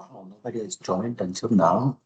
Oh, nobody has joined until now.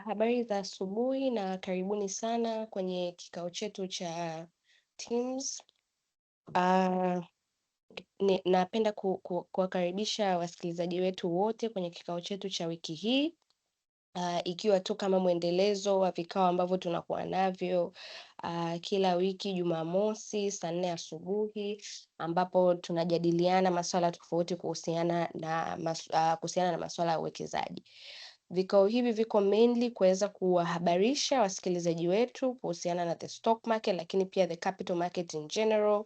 Habari za asubuhi na karibuni sana kwenye kikao chetu cha Teams. Napenda kuwakaribisha wasikilizaji wetu wote kwenye kikao chetu cha wiki hii, ikiwa tu kama mwendelezo wa vikao ambavyo tunakuwa navyo kila wiki Jumamosi saa 4 asubuhi, ambapo tunajadiliana masuala tofauti kuhusiana na masuala ya uwekezaji. Vikao hivi viko mainly kuweza kuwahabarisha wasikilizaji wetu kuhusiana na the stock market, lakini pia the capital market in general,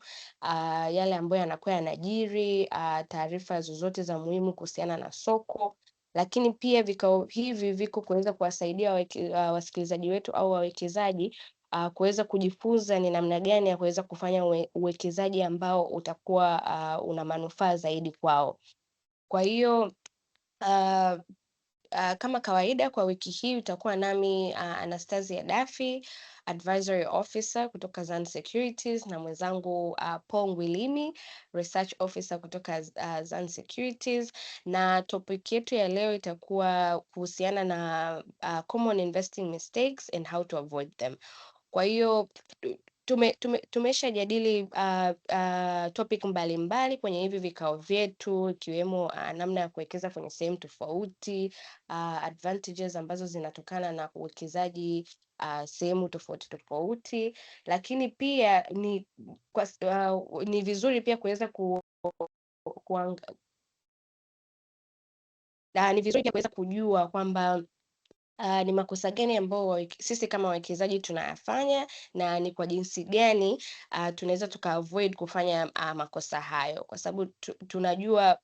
yale ambayo yanakuwa yanajiri, taarifa zozote za muhimu kuhusiana na soko. Lakini pia vikao hivi viko kuweza kuwasaidia wasikilizaji wetu au wawekezaji kuweza kujifunza ni namna gani ya kuweza kufanya uwekezaji ambao utakuwa una manufaa zaidi kwao. Kwa hiyo kama kawaida kwa wiki hii utakuwa nami Anastasia Dafi, Advisory Officer kutoka Zan Securities, na mwenzangu Paul Ngwilimi, Research Officer kutoka Zan Securities, na topic yetu ya leo itakuwa kuhusiana na common investing mistakes and how to avoid them. Kwa hiyo tumeshajadili topic mbalimbali kwenye hivi vikao vyetu, ikiwemo namna ya kuwekeza kwenye sehemu tofauti, advantages ambazo zinatokana na uwekezaji sehemu tofauti tofauti, lakini pia ni vizuri pia kuweza kujua kwamba ni makosa gani ambao sisi kama wawekezaji tunayafanya na ni kwa jinsi gani tunaweza tuka-avoid kufanya makosa hayo, kwa sababu tunajua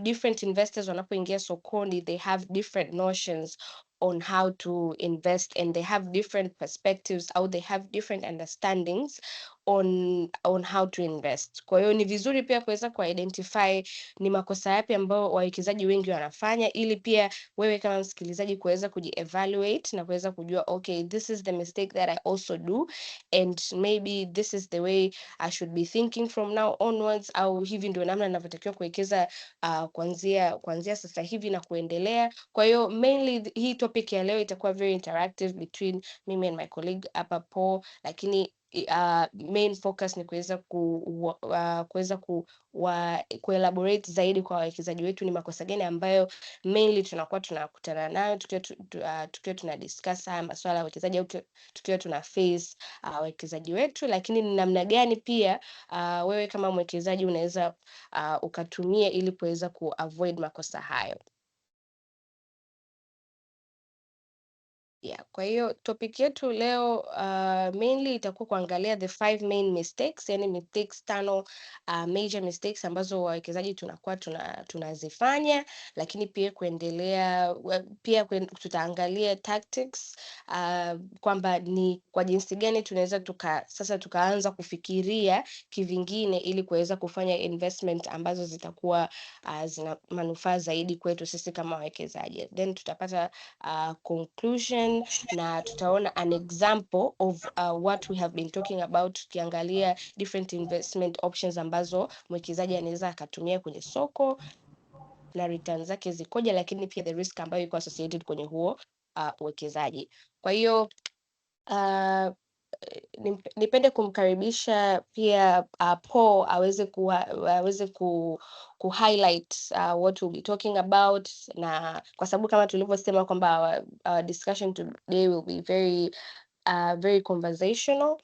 different investors wanapoingia sokoni, they have different notions on how to invest and they have different perspectives au they have different understandings on how to invest. Kwa hiyo ni vizuri pia kuweza ku-identify ni makosa yapi ambao wawekezaji wengi wanafanya, ili pia wewe kama msikilizaji kuweza kuji-evaluate na kuweza kujua okay, this is the mistake that I also do and maybe this is the way I should be thinking from now onwards, au hivi ndio namna ninavyotakiwa kuwekeza kuanzia sasa hivi na kuendelea. Kwa hiyo mainly hii topic ya leo itakuwa very interactive between mimi and my colleague hapa Paul, lakini main focus ni kuweza kuelaborate zaidi kwa wawekezaji wetu ni makosa gani ambayo mainly tunakuwa tunakutana nayo tukiwa tuna discuss haya masuala ya uwekezaji au tukiwa tuna face wawekezaji wetu, lakini ni namna gani pia wewe kama mwekezaji unaweza ukatumia ili kuweza kuavoid makosa hayo. Yeah, kwa hiyo topic yetu leo mainly itakuwa kuangalia the 5 main mistakes, yani mistakes 5 major mistakes ambazo wawekezaji tunakuwa tunazifanya, lakini pia kuendelea pia tutaangalia tactics kwamba ni kwa jinsi gani tunaweza sasa tukaanza kufikiria kivingine ili kuweza kufanya investment ambazo zitakuwa zina manufaa zaidi kwetu sisi kama wawekezaji. Then tutapata conclusion na tutaona an example of what we have been talking about, tukiangalia different investment options ambazo mwekezaji anaweza akatumia kwenye soko na return zake zikoje, lakini pia the risk ambayo iko associated kwenye huo uwekezaji. Kwa hiyo nipende kumkaribisha pia Paul aweze ku highlight what we'll be talking about, na kwa sababu kama tulivyosema kwamba our discussion today will be very conversational,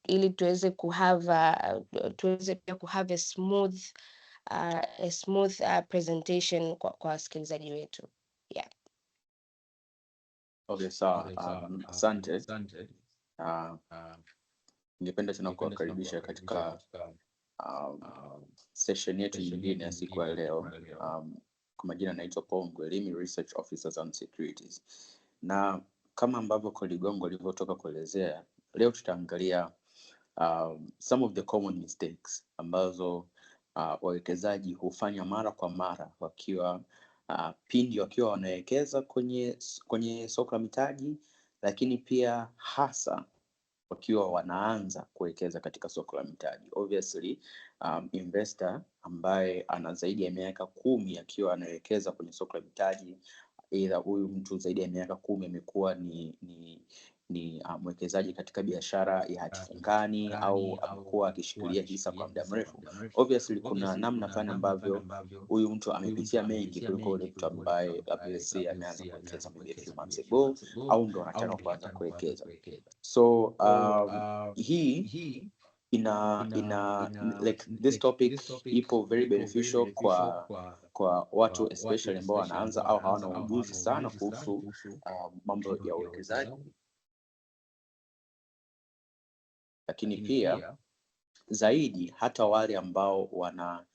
ili tuweze pia kuhave a smooth presentation kwa wasikilizaji wetu. Yeah. Okay, sawa. Asante. Ningependa tena kuwakaribisha katika session yetu nyingine ya siku ya leo. Kwa majina naitwa Paul Mgwelimi, Research Officers on Securities. Na kama ambavyo Koligongo alivyotoka kuelezea, leo tutaangalia some of the common mistakes ambazo wawekezaji hufanya mara kwa mara wakiwa pindi wakiwa wanawekeza kwenye soko la mitaji, lakini pia hasa wakiwa wanaanza kuwekeza katika soko la mitaji. Obviously, investor ambaye ana zaidi ya miaka 10 akiwa anawekeza kwenye soko la mitaji, ila huyu mtu zaidi ya miaka 10 amekuwa ni mwekezaji katika biashara ya hatifungani au amekuwa akishikilia hisa kwa muda mrefu. Obviously, kuna namna fulani ambavyo huyu mtu amepitia mengi kuliko yule mtu ambaye labda ameanza kuwekeza maybe a few months ago au ndo anataka kuanza kuwekeza. So hii like this topic ipo very beneficial kwa watu especially ambao wanaanza au hawana ujuzi sana kuhusu mambo ya uwekezaji, lakini pia zaidi hata wale ambao wana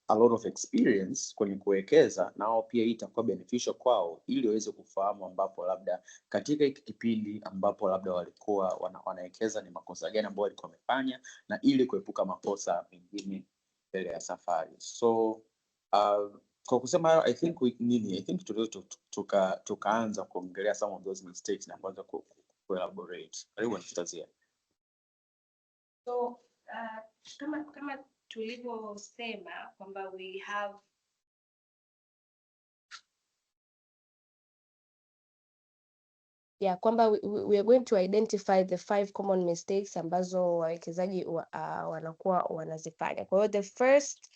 a lot of experience kwenye kuwekeza, nao pia hii itakuwa beneficial kwao ili waweze kufahamu ambapo labda katika kipindi ambapo labda walikuwa wanawekeza ni makosa gani ambayo walikuwa wamefanya, na ili kuepuka makosa mengine mbele ya safari. So kwa kusema hayo, I think tunaweza tukaanza kuongelea some of those mistakes na kuanza kuelaborate. Karibu Anastasia. So kama tulivyosema kwamba we have kwamba we are going to identify the 5 common mistakes ambazo wawekezaji wanakuwa wanazifanya. Kwa hiyo the first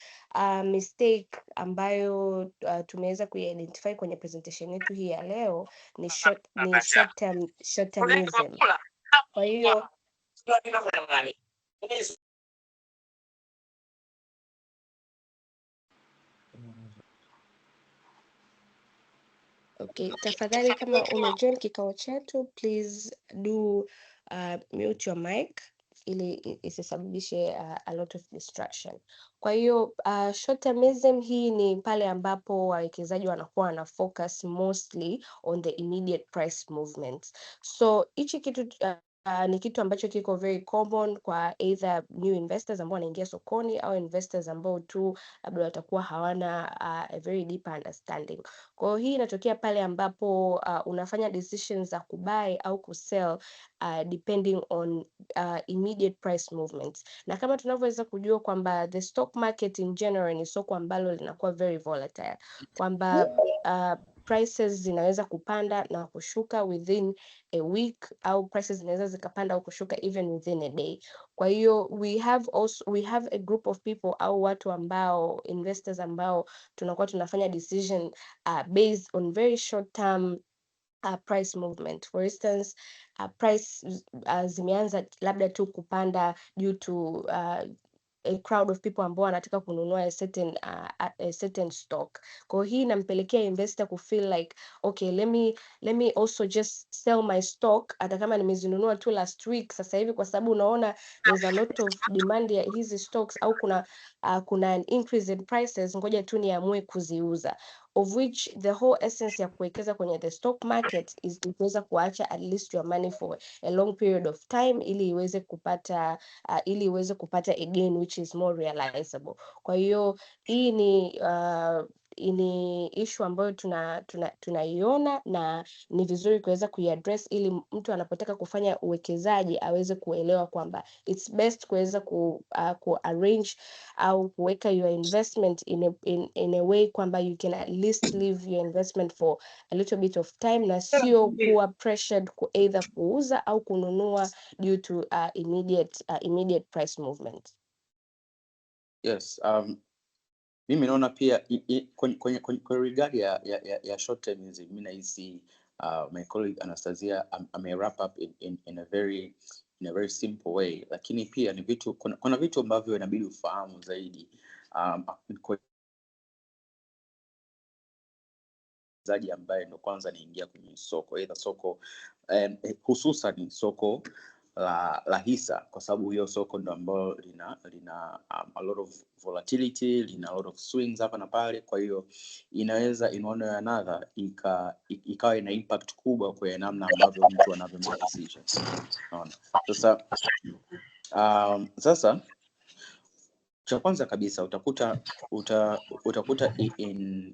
mistake ambayo tumeweza kuidentify kwenye presentation yetu hii ya leo ni short-termism. Kwa hiyo okay, tafadhali kama umejoin kikao chetu, please do mute your mic ili isisababishe a lot of distraction. Kwa hiyo short-termism hii ni pale ambapo wawekezaji wanakuwa wana focus mostly on the immediate price movements. So hichi kitu ni kitu ambacho kiko very common kwa either new investors ambao wanaingia sokoni au investors ambao tu labda watakuwa hawana a very deep understanding. Kwa hiyo hii inatokea pale ambapo unafanya decisions za kubuy au kusell depending on immediate price movements. Na kama tunavyoweza kujua kwamba the stock market in general ni soko ambalo linakuwa very volatile, kwamba prices zinaweza kupanda na kushuka within a week, au prices zinaweza zikapanda au kushuka even within a day. Kwa hiyo we have a group of people au watu ambao investors ambao tunakuwa tunafanya decision based on very short term price movement. For instance, price zimeanza labda tu kupanda due to a crowd of people ambao wanataka kununua a certain stock. Kwa hiyo hii inampelekea investor kufeel like okay, let me also just sell my stock hata kama nimezinunua tu last week. Sasa hivi kwa sababu unaona there's a lot of demand ya hizi stocks au kuna an increase in prices, ngoja tu niamue kuziuza, of which the whole essence ya kuwekeza kwenye the stock market is kuweza kuacha at least your money for a long period of time ili iweze kupata a gain which is more realizable. Kwa hiyo hii ni issue ambayo tunaiona na ni vizuri kuweza kuiaddress ili mtu anapotaka kufanya uwekezaji aweze kuelewa kwamba it's best kuweza arrange au kuweka your investment in a way kwamba you can at least leave your investment for a little bit of time na sio kuwa pressured either kuuza au kununua due to immediate price movement. Yes, mimi naona pia kwenye regard ya short termism, mimi nahisi my colleague Anastasia ame wrap up in a very simple way, lakini pia ni vitu kuna vitu ambavyo inabidi ufahamu zaidi zaji ambaye ndo kwanza niingia kwenye soko, either soko hususan soko la hisa, kwa sababu hiyo soko ndo ambalo lina a lot of volatility, lina a lot of swings hapa na pale. Kwa hiyo inaweza in one or another ikawa ina impact kubwa kwa namna ambavyo mtu anavyo make decisions. Sasa cha kwanza kabisa utakuta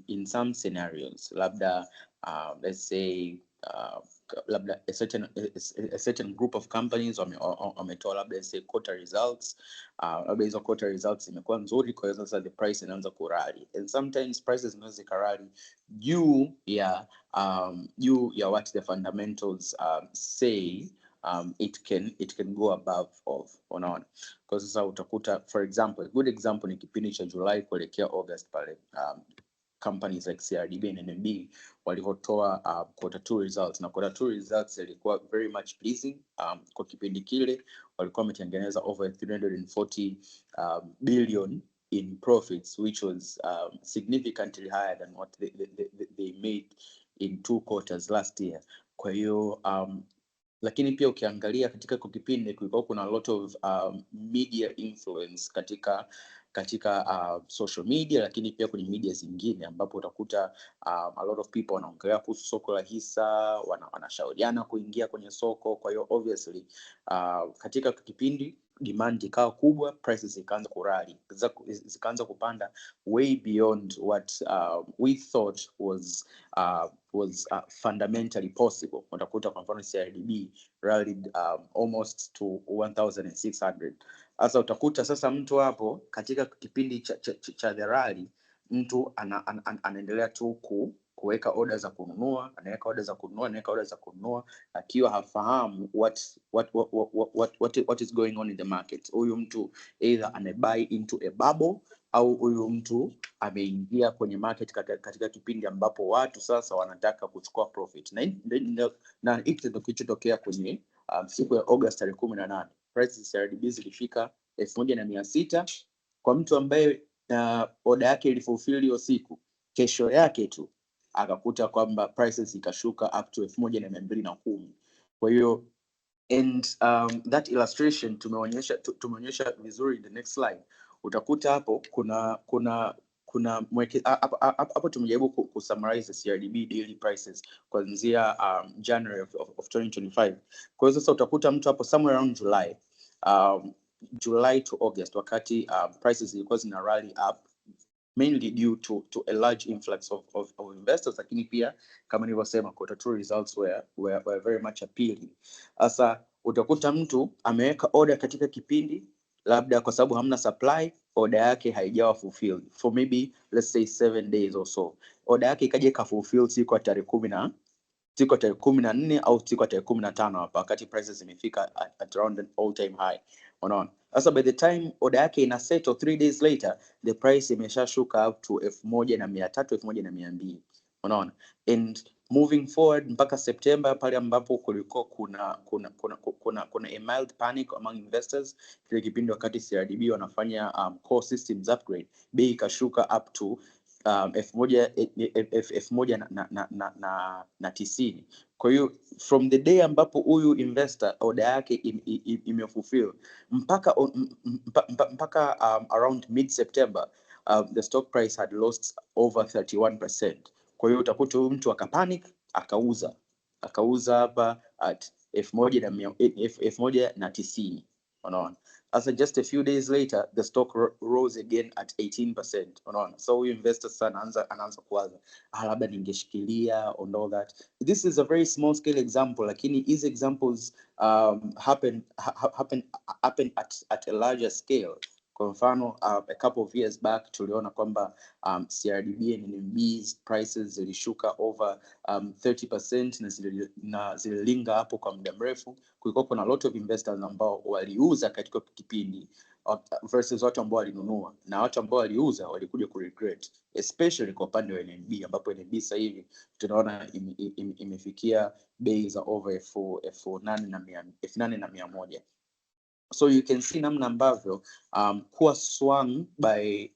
in some scenarios labda let's say labda a certain group of companies wametoa labda let's say quarter results, labda hizo quarter results zimekuwa nzuri, kwa hiyo sasa the price inaanza kurally, and sometimes prices zinaweza kurally juu ya what the fundamentals say it can go above of, unaona. Kwa sasa utakuta for example, a good example ni kipindi cha July kuelekea August pale companies like CRDB and NMB walivyotoa quarter 2 results, na quarter 2 results zilikuwa very much pleasing. Kwa kipindi kile walikuwa wametengeneza over 340 billion in profits, which was significantly higher than what they made in 2 quarters last year. Kwa hiyo lakini pia ukiangalia katika kipindi kulikuwa kuna a lot of media influence katika social media, lakini pia kwenye media zingine ambapo utakuta a lot of people wanaongelea kuhusu soko la hisa, wanashauriana kuingia kwenye soko. Kwa hiyo obviously katika kipindi demand ikawa kubwa, prices zikaanza kurally, zikaanza kupanda way beyond what we thought was fundamentally possible. Utakuta kwa mfano CRDB rallied almost to 1600. Sasa utakuta sasa mtu hapo katika kipindi cha the rally, mtu anaendelea tu kuweka order za kununua, anaweka order za kununua, akiwa hafahamu what is going on in the market. Huyu mtu either anabuy into a bubble au huyu mtu ameingia kwenye market katika kipindi ambapo watu sasa wanataka kuchukua profit. Na hiki ndio kilichotokea kwenye siku ya August 18. Prices ya CRDB zilifika 1600 kwa mtu ambaye order yake ilifulfill hiyo siku. Kesho yake tu akakuta kwamba prices ikashuka up to 1210. Kwa hiyo and that illustration tumeonyesha vizuri in the next slide. Utakuta hapo kuna hapo tumejaribu kusummarize CRDB daily prices kuanzia January of 2025. Kwa hiyo sasa utakuta mtu hapo somewhere around July to August, wakati prices zilikuwa zina rally up mainly due to a large influx of investors, lakini pia kama nilivyosema quarter 2 results were very much appealing. Sasa utakuta mtu ameweka order katika kipindi, labda kwa sababu hamna supply, order yake haijawa fulfilled for maybe let's say 7 days or so. Order yake ikaje ka fulfill siku ya tarehe 14 au siku ya tarehe 15 hapa, wakati prices zimefika at around an all time high. Unaona? Sasa by the time order yake ina settle 3 days later, the price imeshashuka up to 1300 1200. Unaona? And moving forward mpaka September pale ambapo kulikuwa kuna a mild panic among investors, kile kipindi wakati CRDB wanafanya core systems upgrade, bei ikashuka up to 1190. Kwa hiyo from the day ambapo huyu investor order yake imefulfill mpaka around mid September, the stock price had lost over 31%. Kwa hiyo utakuta huyu mtu akapanic akauza hapa at 1190. Unaona, sasa just a few days later the stock rose again at 18%. Unaona, so huyu investor sana anaanza kuwaza labda ningeshikilia and all that. This is a very small scale example, lakini these examples happen at a larger scale. Kwa mfano a couple of years back tuliona kwamba CRDB and NMB's prices zilishuka over 30% na zililinga hapo kwa muda mrefu. Kulikuwa kuna a lot of investors ambao waliuza katika kipindi versus watu ambao walinunua, na watu ambao waliuza walikuja ku regret, especially kwa upande wa NMB, ambapo NMB sasa hivi tunaona imefikia bei za over 8,100. So you can see namna ambavyo kuwa swung by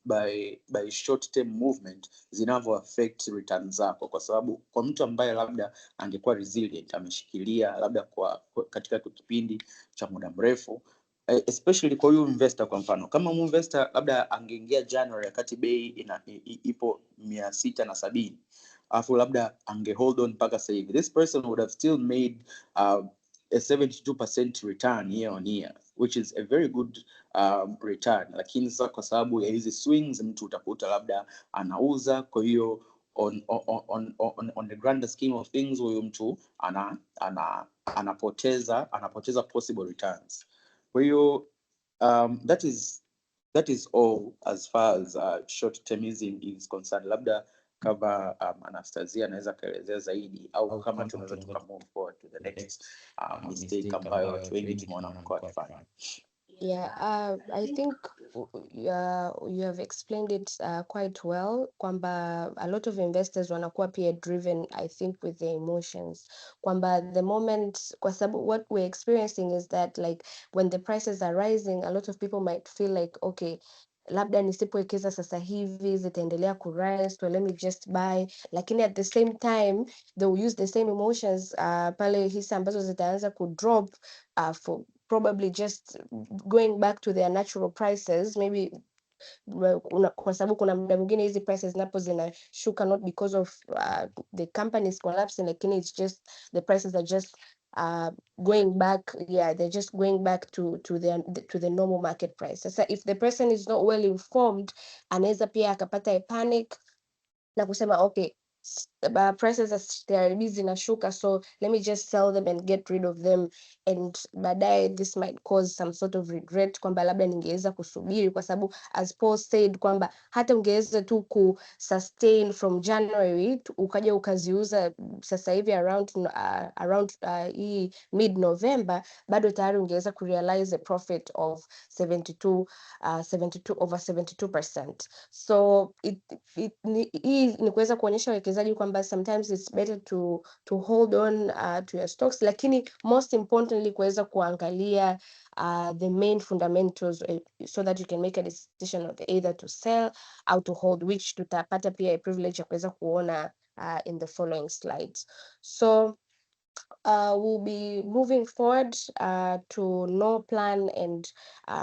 short term movement zinavyo affect returns zako, kwa sababu kwa mtu ambaye labda angekuwa resilient, ameshikilia labda katika kipindi cha muda mrefu, especially kwa huyu investor. Kwa mfano kama investor labda angeingia January wakati bei ipo 670, afu labda ange hold on mpaka sasa hivi, this person would have still made a 72% return year on year, which is a very good return. Lakini sasa kwa sababu ya hizi swings mtu utakuta labda anauza, kwa hiyo on the grander scheme of things huyu mtu anapoteza possible returns. Kwa hiyo that is all as far as short termism is concerned. Labda kama Anastasia anaweza kaelezea zaidi, au kama tunaweza move forward to the next mistake ambayo watu wengi tumeona mkoa wakifanya. Yeah, I think you have explained it quite well, kwamba a lot of investors wanakuwa pia driven, I think, with their emotions, kwamba the moment, kwa sababu what we're experiencing is that like when the prices are rising, a lot of people might feel like, okay, labda nisipowekeza sasa hivi zitaendelea ku rise, so let me just buy, lakini at the same time they will use the same emotions pale hisa ambazo zitaanza ku drop for probably just going back to their natural prices, maybe kwa sababu kuna muda mwingine hizi prices napo zinashuka not because of the companies collapsing, lakini it's just the prices are just going back, they're just going back to the normal market price. Sasa if the person is not well informed, anaweza pia akapata a panic na kusema okay, prices za CRDB zinashuka, so let me just sell them and get rid of them, and baadaye this might cause some sort of regret kwamba labda ningeweza kusubiri, kwa sababu as Paul said kwamba hata ungeweza tu ku sustain from January ukaja ukaziuza sasa hivi around hii mid November, bado tayari ungeweza ku realize a profit of 72%. So hii ni kuweza kuonyesha wawekezaji kwamba sometimes it's better to hold on to your stocks, lakini most importantly kuweza kuangalia the main fundamentals so that you can make a decision of either to sell or to hold, which tutapata pia a privilege ya kuweza kuona in the following slides. So we'll be moving forward to no plan and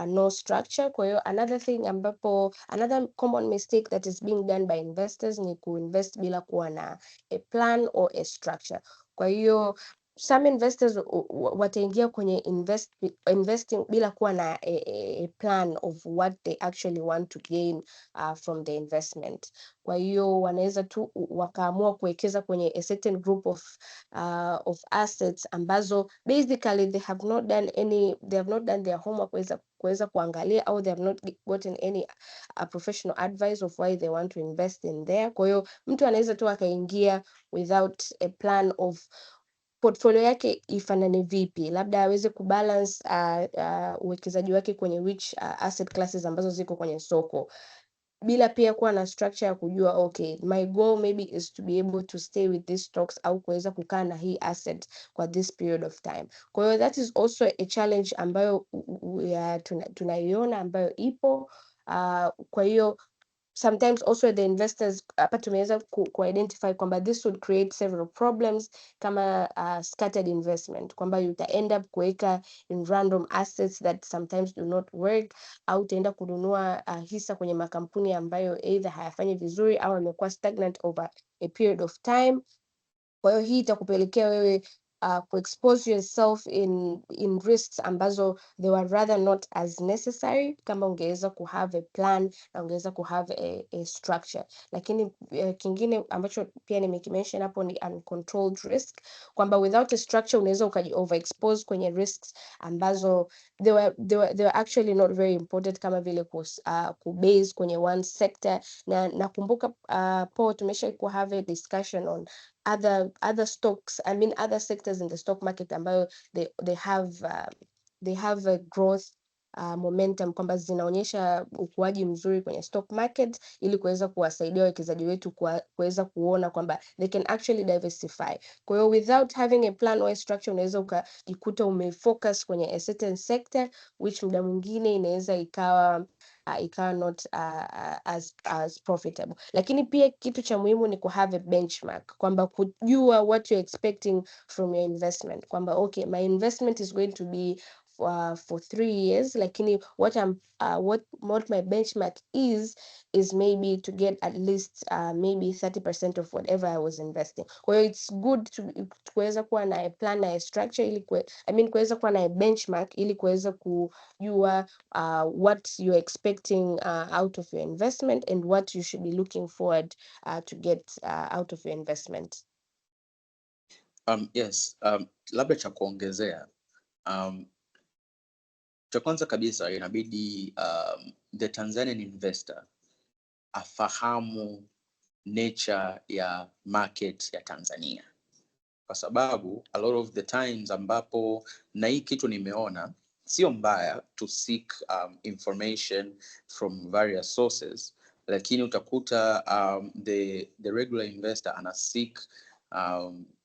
no structure. Kwa hiyo another common mistake that is being done by investors ni kuinvest bila kuwa na a plan or a structure. Kwa hiyo some investors wataingia kwenye investing bila kuwa na a plan of what they actually want to gain from the investment. Kwa hiyo wanaweza tu wakaamua kuwekeza kwenye a certain group of assets ambazo basically they have not done their homework kuweza kuangalia, au they have not gotten any professional advice of why they want to invest in there. Kwa hiyo mtu anaweza tu akaingia without a plan of portfolio yake ifanane vipi, labda aweze kubalance uwekezaji wake kwenye which asset classes ambazo ziko kwenye soko. bila pia kuwa na structure ya kujua okay, my goal maybe is to be able to stay with these stocks au kuweza kukaa na hii asset kwa this period of time. Kwa hiyo that is also a challenge ambayo tunaiona ambayo ipo. Kwa hiyo sometimes also the investors hapa tumeweza ku-identify kwamba this would create several problems kama scattered investment, kwamba uta end up kuweka in random assets that sometimes do not work, au utaenda kununua hisa kwenye makampuni ambayo either hayafanyi vizuri au yamekuwa stagnant over a period of time. Kwa hiyo hii itakupelekea wewe ku-expose yourself in risks ambazo they were rather not as necessary kama ungeweza ku-have a plan na ungeweza ku-have a structure. Lakini kingine ambacho pia nimekimention hapo ni uncontrolled risk, kwamba without a structure unaweza ukaji overexpose kwenye risks ambazo they were actually not very important, kama vile kubase kwenye one sector. Na nakumbuka Paul tumesha ku-have a discussion on other stocks, I mean other sectors in the stock market ambayo they have a growth momentum, kwamba zinaonyesha ukuaji mzuri kwenye stock market, ili kuweza kuwasaidia wawekezaji wetu kuweza kuona kwamba they can actually diversify. Kwa hiyo without having a plan or a structure unaweza ukajikuta umefocus kwenye a certain sector which muda mwingine inaweza ikawa not as profitable. Lakini pia kitu cha muhimu ni have a benchmark, kwamba kujua what you're expecting from your investment, kwamba okay, my investment is going to be for 3 years, lakini what my benchmark is maybe to get at least maybe 30% of whatever I was investing. Kwa hiyo it's good to kuweza kuwa na a plan na a structure, ili kuweza kuwa na a benchmark ili kuweza kujua what you're expecting out of your investment and what you should be looking forward to get out of your investment. Yes, labda cha kuongezea, cha kwanza kabisa inabidi the Tanzanian investor afahamu nature ya market ya Tanzania, kwa sababu a lot of the times ambapo, na hii kitu nimeona sio mbaya to seek information from various sources, lakini utakuta the regular investor ana seek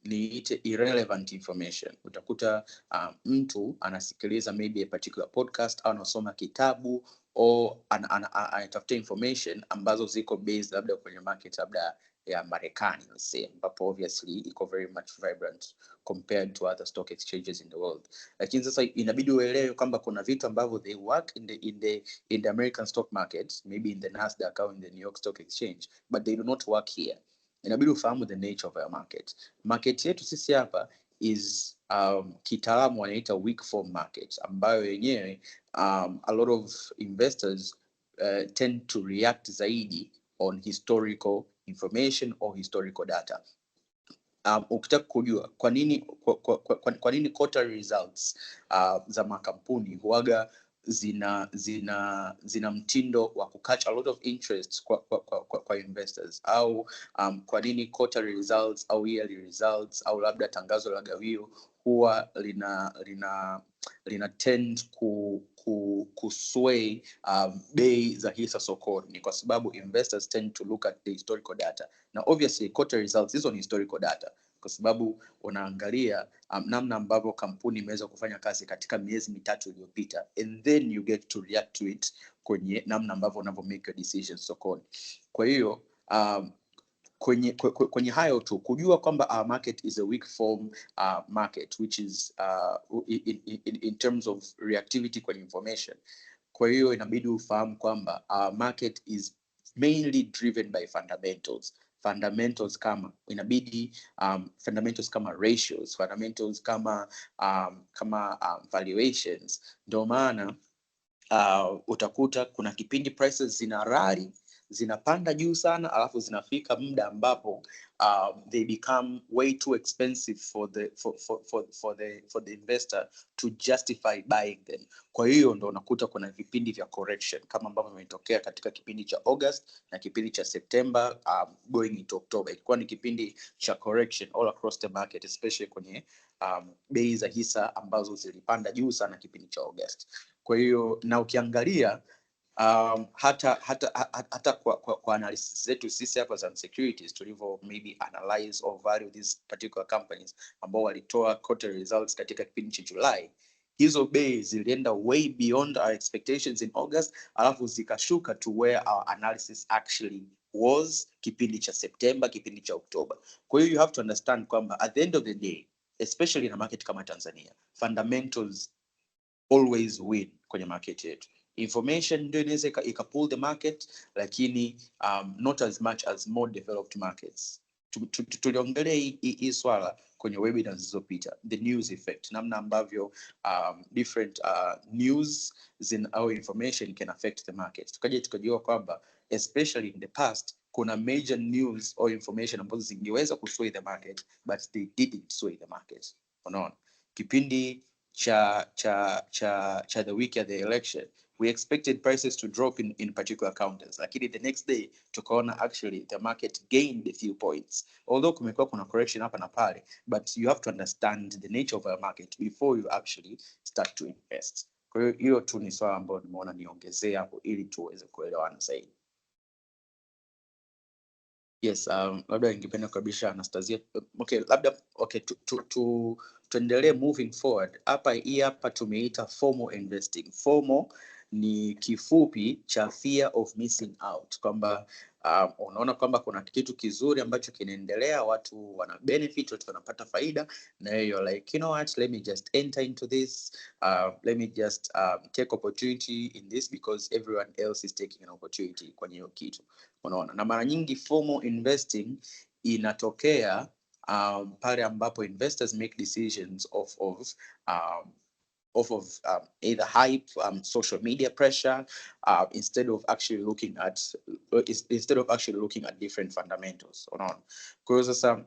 niite irrelevant information. Utakuta mtu anasikiliza maybe a particular podcast au anasoma kitabu au anatafuta information ambazo ziko based labda kwenye market labda ya Marekani, let's say, ambapo obviously iko very much vibrant compared to other stock exchanges in the world. Lakini sasa inabidi uelewe kwamba kuna vitu ambavyo they work in the American stock market, maybe in the Nasdaq au in the New York Stock Exchange, but they do not work here. Inabidi ufahamu the nature of our market. Market yetu sisi hapa is kitaalamu wanaita weak form market, ambayo yenyewe a lot of investors tend to react zaidi on historical information or historical data. Ukitaka kujua kwa nini quarter results za makampuni huaga zina mtindo wa kukatch a lot of interest kwa investors, au kwa nini quarter results au yearly results au labda tangazo la gawio huwa lina tend kusway bei za hisa sokoni, ni kwa sababu investors tend to look at the historical data. Na obviously quarter results hizo ni historical data, kwa sababu unaangalia namna ambavyo kampuni imeweza kufanya kazi katika miezi mitatu iliyopita, and then you get to react to it kwenye namna ambavyo unavyo make your decisions sokoni. Kwa hiyo kwenye hayo tu kujua kwamba our market is a weak form market, which is in terms of reactivity kwenye information. Kwa hiyo inabidi ufahamu kwamba our market is mainly driven by fundamentals kama inabidi fundamentals kama ratios, fundamentals kama valuations. Ndio maana utakuta kuna kipindi prices zina rally, zinapanda juu sana, alafu zinafika muda ambapo they become way too expensive for the investor to justify buying them. Kwa hiyo ndo unakuta kuna vipindi vya correction kama ambavyo vimetokea katika kipindi cha August na kipindi cha September going into October. Ilikuwa ni kipindi cha correction all across the market, especially kwenye bei za hisa ambazo zilipanda juu sana kipindi cha August. Kwa hiyo na ukiangalia hata kwa analysis zetu sisi hapa za securities tulivyo maybe analyze or value these particular companies ambao walitoa quarter results katika kipindi cha July, hizo bei zilienda way beyond our expectations in August, alafu zikashuka to where our analysis actually was kipindi cha September, kipindi cha October. Kwa hiyo you have to understand kwamba at the end of the day, especially in a market kama Tanzania, fundamentals always win kwenye market yetu. Information ndio inaweza ikapull the market, lakini not as much as more developed markets. Tuliongelea hii swala kwenye webinars zilizopita, the news effect, namna ambavyo different news au information can affect the market. Tukaje tukajua kwamba especially in the past kuna major news or information ambazo zingeweza kusway the market but they didn't sway the market. Unaona, kipindi cha the week of the election, we expected prices to drop in particular counters, lakini the next day tukaona actually the market gained a few points, although kumekuwa kuna correction hapa na pale, but you have to understand the nature of a market before you actually start to invest. Kwa hiyo hiyo tu ni swala ambalo nimeona niongezea hapo ili tuweze kuelewana zaidi. Yes, labda ningependa kukaribisha Anastasia. Okay, labda okay, tuendelee moving forward. Hii hapa tumeita formal investing. Formal ni kifupi cha fear of missing out, kwamba unaona kwamba kuna kitu kizuri ambacho kinaendelea, watu wana benefit, watu wanapata faida, na you're like, you know what, let me just enter into this, let me just take opportunity in this because everyone else is taking an opportunity kwenye hiyo kitu. Unaona, na mara nyingi formal investing inatokea pale ambapo investors make decisions off of either hype, social media pressure, instead of actually looking at different fundamentals. Unaona, kwa hiyo sasa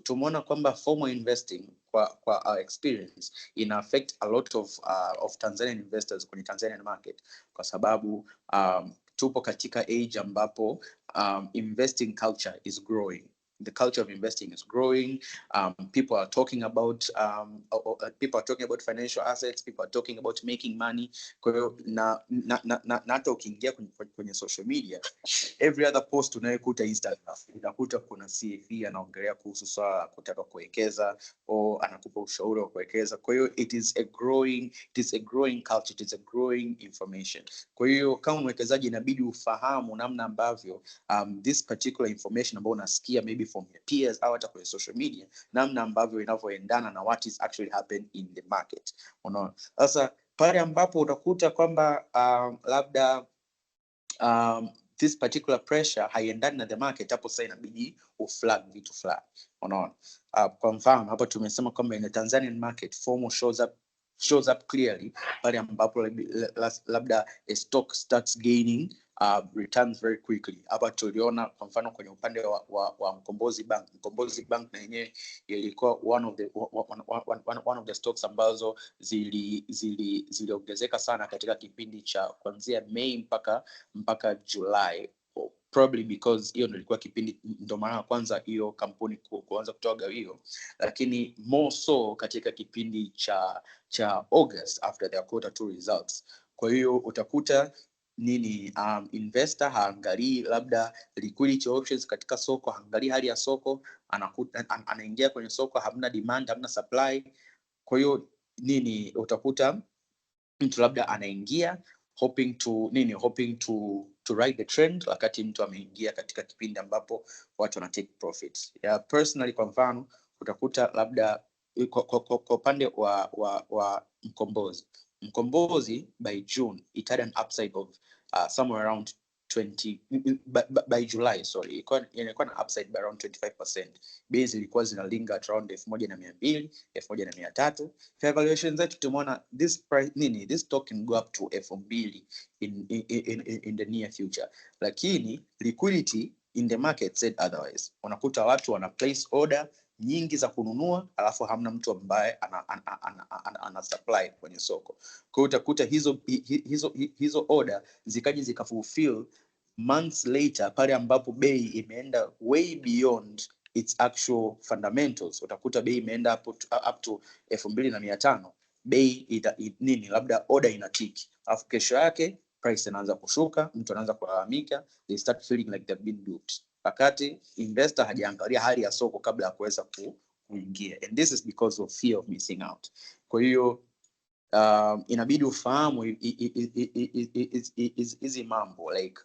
tumeona kwamba formal investing kwa our experience ina affect a lot of Tanzanian investors kwenye Tanzanian market, kwa sababu tupo katika age ambapo investing culture is growing. The culture of investing is growing. People are talking about financial assets. People are talking about making money. Kwa hiyo na hata ukiingia kwenye social media, every other post unayokuta Instagram unakuta kuna CFE anaongelea kuhusu swala kutaka kuwekeza au anakupa ushauri wa kuwekeza. Kwa hiyo it is a growing culture, it is a growing information. Kwa hiyo kama mwekezaji inabidi ufahamu namna ambavyo this particular information ambayo unasikia maybe from your peers au hata kwenye social media, namna ambavyo inavyoendana na what is actually happening in the market. Unaona, sasa pale ambapo utakuta kwamba labda this particular pressure haiendani na the market, hapo sasa inabidi uflag vitu fulani. Unaona, kwa mfano hapo tumesema kwamba in the Tanzanian market formal shows up clearly pale ambapo labda a stock starts gaining returns very quickly. Hapa tuliona kwa mfano kwenye upande wa Mkombozi Bank. Mkombozi Bank na yenyewe ilikuwa one of the stocks ambazo ziliongezeka sana katika kipindi cha kuanzia Mei mpaka July, probably because hiyo ndio ilikuwa kipindi, ndio maana kwanza hiyo kampuni kuanza kutoa gawio, lakini more so katika kipindi cha August after their quarter 2 results. Kwa hiyo utakuta investor haangalii labda liquidity options katika soko, haangalii hali ya soko, anaingia kwenye soko, hamna demand, hamna supply. Kwa hiyo utakuta mtu labda anaingia hoping to ride the trend, wakati mtu ameingia katika kipindi ambapo watu wana take profits. Personally kwa mfano utakuta labda kwa upande wa Mkombozi by June it had an upside of somewhere around 20 by July, sorry, ilikuwa na upside by around 25%. Base ilikuwa zinalinga at around 1200, 1300. For evaluation zetu tumeona this price this stock can go up to 2000 in the near future, lakini liquidity in the market said otherwise. Unakuta watu wana place order nyingi za kununua, alafu hamna mtu ambaye ana supply kwenye soko. Kwa hiyo utakuta hizo order zikaje zikafulfill months later pale ambapo bei imeenda way beyond its actual fundamentals. Utakuta bei imeenda up to 2500. bei nini, labda order inatiki, alafu kesho yake price inaanza kushuka, mtu anaanza kulalamika, they start feeling like they've been duped, wakati investor hajaangalia hali ya soko kabla ya kuweza kuingia, and this is because of fear of missing out. Kwa hiyo inabidi ufahamu hizi mambo, like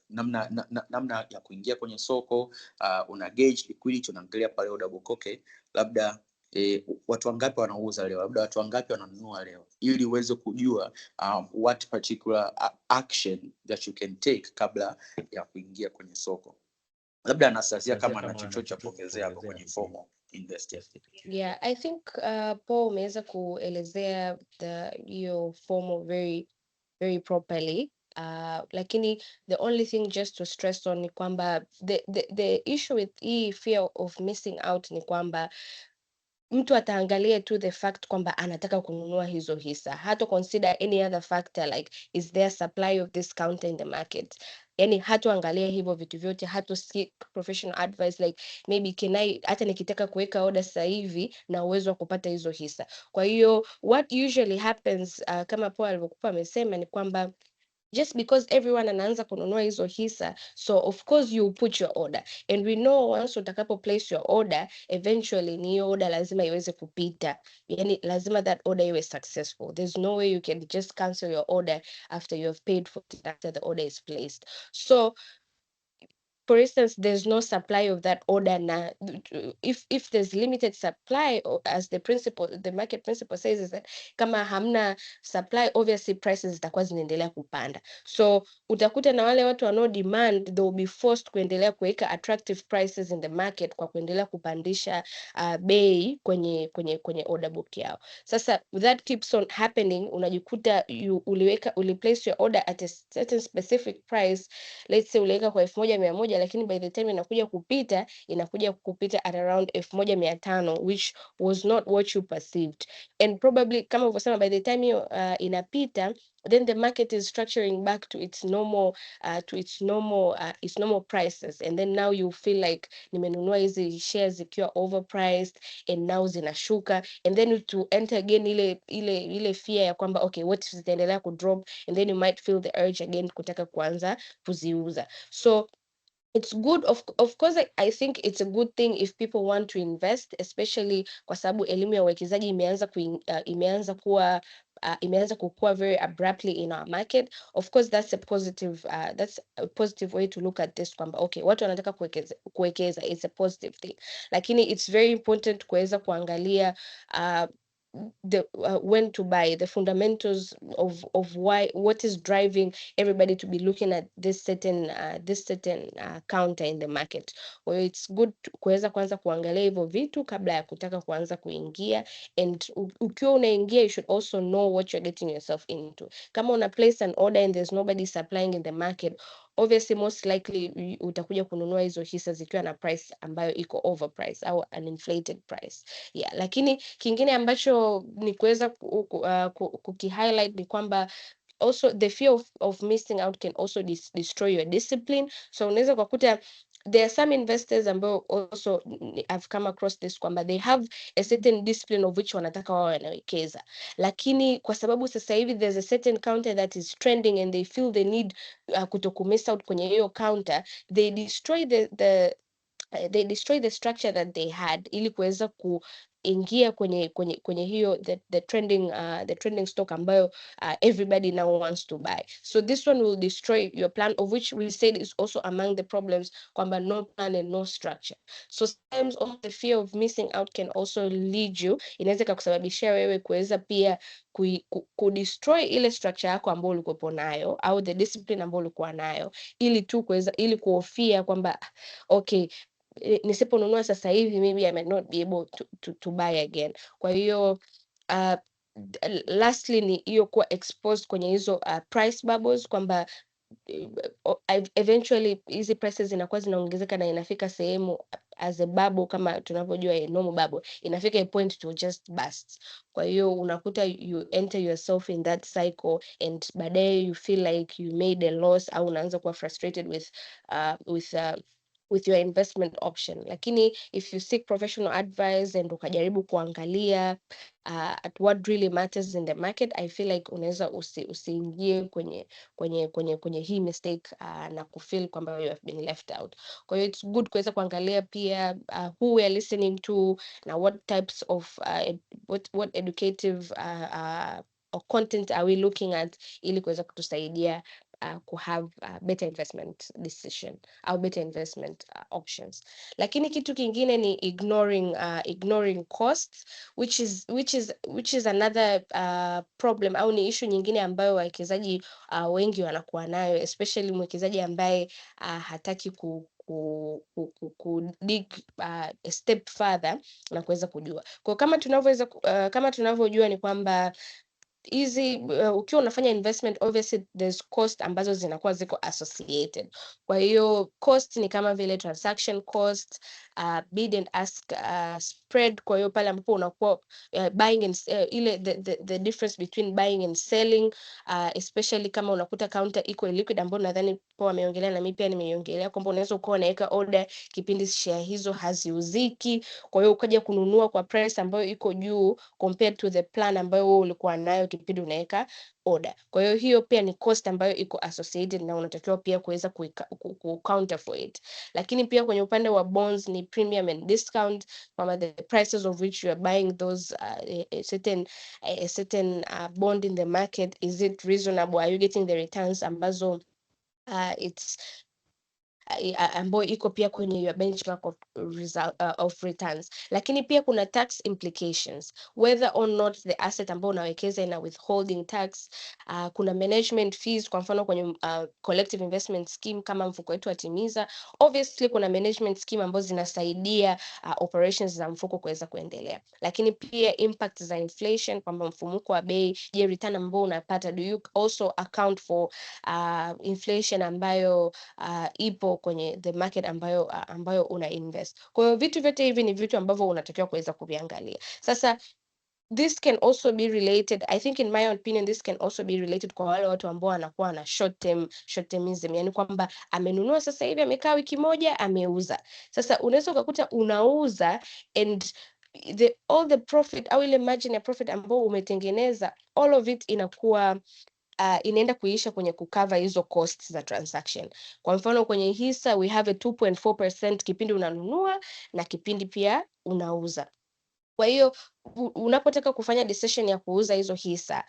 namna ya kuingia kwenye soko, una gauge liquidity, unaangalia pale order book, okay, labda watu wangapi wanauza leo, labda watu wangapi wananunua leo, ili uweze kujua what particular action that you can take kabla ya kuingia kwenye soko. Labda Anastasia kama ana chochote cha kuongezea hapo kwenye FOMO investing. Yeah, I think Paul umeweza kuelezea hiyo FOMO very properly. Lakini the only thing just to stress on ni kwamba the issue with hii fear of missing out ni kwamba mtu ataangalia tu the fact kwamba anataka kununua hizo hisa, hata consider any other factor like is there supply of this counter in the market. Yani hatuangalia hivyo vitu vyote, hatu seek professional advice like maybe hata nikitaka kuweka order sasa hivi na uwezo wa kupata hizo hisa. Kwa hiyo what usually happens kama Paul alivyokuwa amesema ni kwamba just because everyone anaanza kununua hizo hisa, so of course you put your order, and we know once utakapo place your order eventually ni hiyo order lazima iweze kupita, yani lazima that order iwe successful. There's no way you can just cancel your order after you have paid for it, after the order is placed. So for instance, there's no supply of that order now. If there's limited supply, or as the market principle says, is that kama hamna supply, obviously prices zitakuwa zinaendelea kupanda. So utakuta na wale watu wanao demand, they will be forced kuendelea kuweka attractive prices in the market kwa kuendelea kupandisha bei kwenye order book yao. Sasa that keeps on happening, unajikuta uliplace your order at a certain specific price, let's say uliweka kwa 1100, lakini by the time inakuja kupita at around 1500, which was not what you perceived, and probably kama ulivyosema, by the time hiyo inapita, then the market is structuring back to its normal prices, and then now you feel like nimenunua hizi shares zikiwa overpriced and now zinashuka, and then to enter again ile fear ya kwamba okay, what if zitaendelea kudrop, and then you might feel the urge again kutaka kuanza kuziuza. So it's good, of course, I think it's a good thing if people want to invest, especially kwa sababu elimu ya uwekezaji imeanza kukua very abruptly in our market. Of course that's a positive way to look at this, kwamba okay, watu wanataka kuwekeza, it's a positive thing, lakini it's very important kuweza kuangalia when to buy, the fundamentals of what is driving everybody to be looking at this certain counter in the market. Well, it's good kuweza kwanza kuangalia hivyo vitu kabla ya kutaka kuanza kuingia, and ukiwa unaingia you should also know what you're getting yourself into. Kama una place an order and there's nobody supplying in the market, obviously most likely utakuja kununua hizo hisa zikiwa na price ambayo iko overpriced au an inflated price. Yeah, lakini kingine ambacho ni kuweza kukihighlight ni kwamba also the fear of missing out can also destroy your discipline. So unaweza kukuta there are some investors ambao also I've come across this kwamba they have a certain discipline of which wanataka wao wanawekeza, lakini kwa sababu sasa hivi there's a certain counter that is trending and they feel the need kutokumiss out kwenye hiyo counter, they destroy the structure that they had ili kuweza kuingia kwenye hiyo the trending stock ambayo everybody now wants to buy. So this one will destroy your plan, of which we said is also among the problems, kwamba no plan and no structure. So sometimes also the fear of missing out can also lead you, inaweza kukusababishia wewe kuweza pia kudestroy ile structure yako ambayo ulikuwa nayo au the discipline ambayo ulikuwa nayo, ili kuhofia kwamba okay, nisiponunua sasa hivi maybe I might not be able to buy again. Kwa hiyo lastly ni hiyo kuwa exposed kwenye hizo price bubbles, kwamba eventually hizi prices zinakuwa zinaongezeka na inafika sehemu as a bubble, kama tunavyojua a normal bubble inafika a point to just burst. Kwa hiyo unakuta you enter yourself in that cycle and baadaye you feel like you made a loss, au unaanza kuwa frustrated with with your investment option. Lakini if you seek professional advice and ukajaribu kuangalia at what really matters in the market, I feel like unaweza usiingie kwenye hii mistake na kufeel kwamba you have been left out. Kwa hiyo it's good kuweza kuangalia pia who we are listening to na what types of what educative or content are we looking at, ili kuweza kutusaidia have better investment decision au better investment options. Lakini kitu kingine ni ignoring costs, which is another problem au ni issue nyingine ambayo wawekezaji wengi wanakuwa nayo, especially mwekezaji ambaye hataki dig a step further na kuweza kujua. Kwa kama tunavyojua ni kwamba hizi ukiwa unafanya investment, obviously there's cost ambazo zinakuwa ziko associated. Kwa hiyo cost ni kama vile transaction cost, bid and ask spread. Kwa hiyo pale ambapo unakuwa buying and the difference between buying and selling, especially kama unakuta counter iko liquid, ambapo nadhani Paul ameongelea na mimi pia nimeiongelea kwamba unaweza ukawa unaweka order kipindi share hizo haziuziki, kwa hiyo ukaja kununua kwa price ambayo iko juu compared to the plan ambayo wewe ulikuwa nayo kipindi unaweka order. Kwa hiyo pia ni cost ambayo iko associated na unatakiwa pia kuweza ku counter for it. Lakini pia kwenye upande wa bonds ni premium and discount, from the prices of which you are buying those a certain bond in the market, is it reasonable, are you getting the returns ambazo it's ambayo iko pia kwenye your benchmark of returns. Lakini pia kuna tax implications, whether or not the asset ambayo unawekeza ina withholding tax. Kuna management fees, kwa mfano kwenye collective investment scheme kama mfuko wetu wa Timiza, obviously kuna management scheme ambazo zinasaidia operations za mfuko kuweza kuendelea. Lakini pia impact za inflation, kwamba mfumuko wa bei, je, return ambayo unapata, do you also account for inflation ambayo ipo kwenye the market ambayo una invest. Kwa hiyo vitu vyote hivi ni vitu ambavyo unatakiwa kuweza kuviangalia. Sasa this can also be related, I think in my opinion, this can also be related kwa wale watu ambao wanakuwa na short termism, yani kwamba amenunua sasa hivi, amekaa wiki moja, ameuza. Sasa unaweza ukakuta unauza and all the profit au ile margin ya profit ambao umetengeneza, all of it inakuwa inaenda kuisha kwenye kucover hizo costs za transaction. Kwa mfano kwenye hisa we have a 2.4% kipindi unanunua na kipindi pia unauza. Kwa hiyo unapotaka kufanya decision ya kuuza hizo hisa,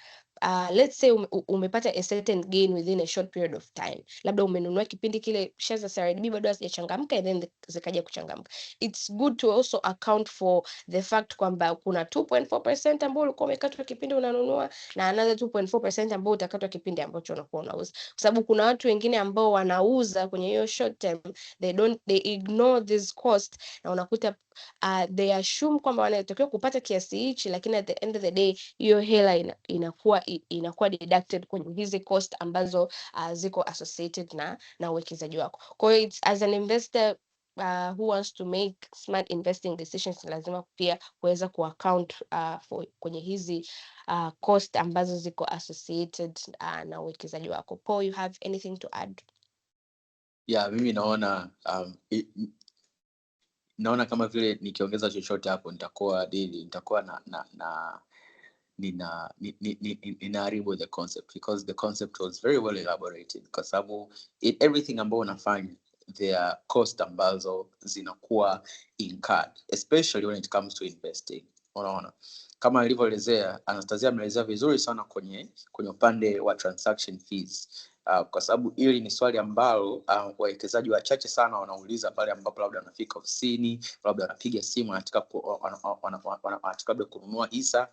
let's say umepata a certain gain within a short period of time, labda umenunua kipindi kile shares za CRDB bado hazijachangamka and then zikaja kuchangamka, it's good to also account for the fact kwamba kuna 2.4% ambao ulikuwa umekatwa kipindi unanunua na another 2.4% ambao utakatwa kipindi ambacho unakuwa unauza, kwa sababu kuna watu wengine ambao wanauza kwenye hiyo short term, they ignore this cost na unakuta they assume kwamba wanatakiwa kupata kiasi hichi, lakini at the end of the day hiyo hela inakuwa deducted kwenye hizi cost ambazo ziko associated na uwekezaji wako. Kwa hiyo as an investor who wants to make smart investing decisions, lazima pia kuweza kuaccount for kwenye hizi cost ambazo ziko associated na uwekezaji wako. Paul, you have anything to add? Yeah, mimi naona kama vile nikiongeza chochote hapo nitakuwa ninaharibu the concept, because the concept was very well elaborated, kwa sababu everything ambao unafanya there are cost ambazo zinakuwa incurred, especially when it comes to investing. Unaona, kama alivyoelezea Anastasia, ameelezea vizuri sana kwenye upande wa transaction fees. Kwa sababu hili ni swali ambalo wawekezaji wachache sana wanauliza pale ambapo labda wanafika ofisini, labda wanapiga simu wanataka kununua hisa.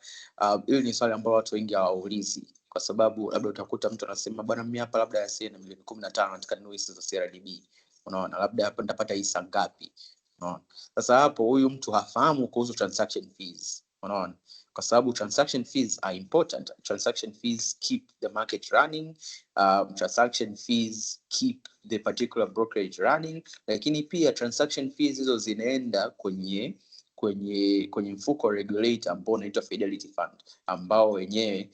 Hili ni swali ambalo watu wengi hawaulizi, kwa sababu labda utakuta mtu anasema bwana, mimi hapa labda sina milioni 15 nataka ninunue hisa za CRDB. Unaona, labda hapa nitapata hisa ngapi? Unaona, sasa hapo huyu mtu hafahamu kuhusu transaction fees. Unaona, kwa sababu transaction fees are important. Transaction fees keep the market running. Transaction fees keep the particular brokerage running. Lakini pia transaction fees hizo zinaenda kwenye mfuko regulator ambao unaitwa Fidelity Fund, ambao wenyewe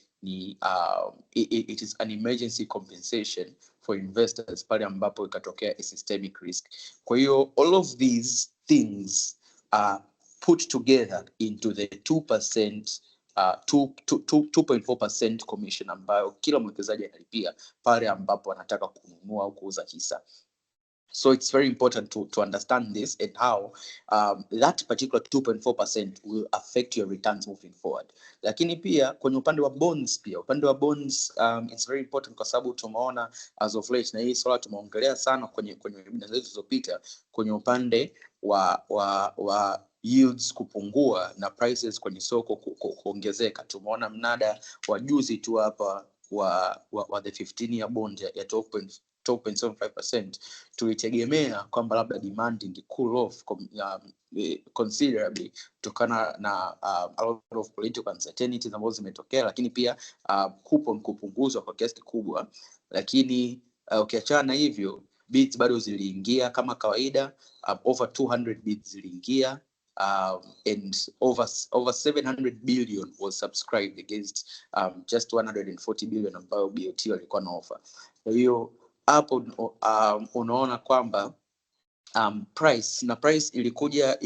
it is an emergency compensation for investors pale ambapo ikatokea a systemic risk. Kwa hiyo all of these things are put together into the 2%, 2.4% commission ambayo kila mwekezaji analipia pale ambapo anataka kununua au kuuza hisa. So it's very important to understand this and how that particular 2.4% will affect your returns moving forward. Lakini pia kwenye upande wa bonds, it's very important kwa sababu tumeona as of late, na hii swala tumeongelea sana kwenye webinar zetu zilizopita, kwenye upande wa yields kupungua na prices kwenye soko kuongezeka. Tumeona mnada wa juzi tu hapa wa the 15-year bond ya 12.75%. Tulitegemea kwamba labda demand inge cool off considerably kutokana na a lot of political uncertainties ambazo zimetokea, lakini pia coupon kupunguzwa kwa kiasi kikubwa. Lakini ukiachana na hivyo, bids bado ziliingia kama kawaida, over 200 bids ziliingia, and over 700 billion was subscribed against just 140 billion ambayo BOT walikuwa na offer. Kwa hiyo hapo unaona kwamba price ilikuja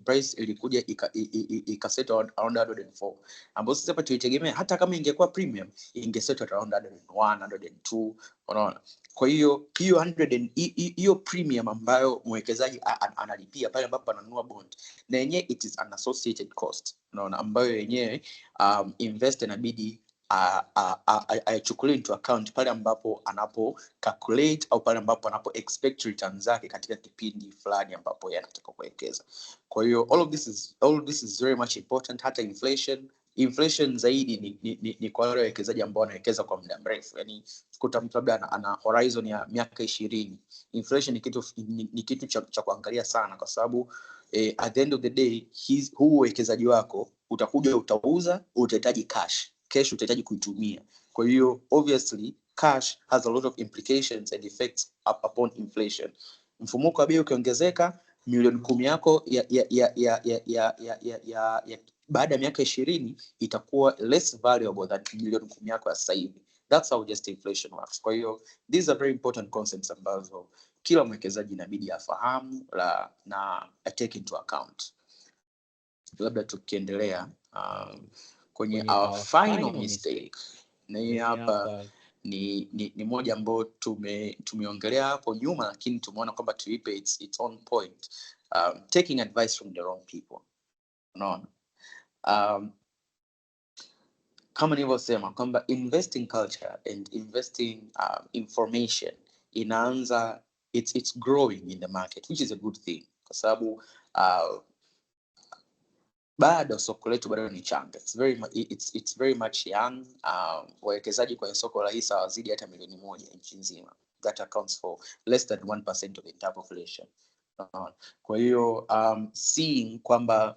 price ilikuja ikaset around 104, ambapo sasa hapa tulitegemea hata kama ingekuwa premium ingeset around 101, 102, unaona. Kwa hiyo hiyo premium ambayo mwekezaji analipia pale ambapo ananunua bond, na yenyewe it is an associated cost, unaona, ambayo yenyewe investor inabidi aichukulie into account pale ambapo anapo calculate au pale ambapo anapo expect returns zake katika kipindi fulani ambapo yeye anataka kuwekeza. Kwa hiyo all of this is very much important. Hata inflation zaidi ni kwa wale wawekezaji ambao wanawekeza kwa muda mrefu. Yani kuta mtu labda ana horizon ya miaka 20. Inflation ni kitu cha kuangalia sana, kwa sababu at the end of the day huu uwekezaji wako utakuja, utauza, utahitaji cash utahitaji kuitumia. Kwa hiyo obviously cash has a lot of implications and effects upon inflation. Mfumuko wa bei ukiongezeka, milioni 10 yako ya baada ya miaka 20 itakuwa less valuable than milioni 10 yako ya sasa hivi. That's how just inflation works. Kwa hiyo these are very important concepts ambazo kila mwekezaji inabidi afahamu na take into account. Labda tukiendelea kwenye our final mistake, na hii hapa ni moja ambayo tumeongelea hapo nyuma, lakini tumeona kwamba tuipe its own point. Taking advice from the wrong people. Unaona, kama nilivyosema kwamba investing culture and investing information inaanza, it's growing in the market, which is a good thing, kwa sababu bado soko letu bado ni changa. It's very much young. Wawekezaji kwenye soko la hisa wazidi hata milioni 1 nchi nzima. That accounts for less than 1% of the entire population. Kwa hiyo seeing kwamba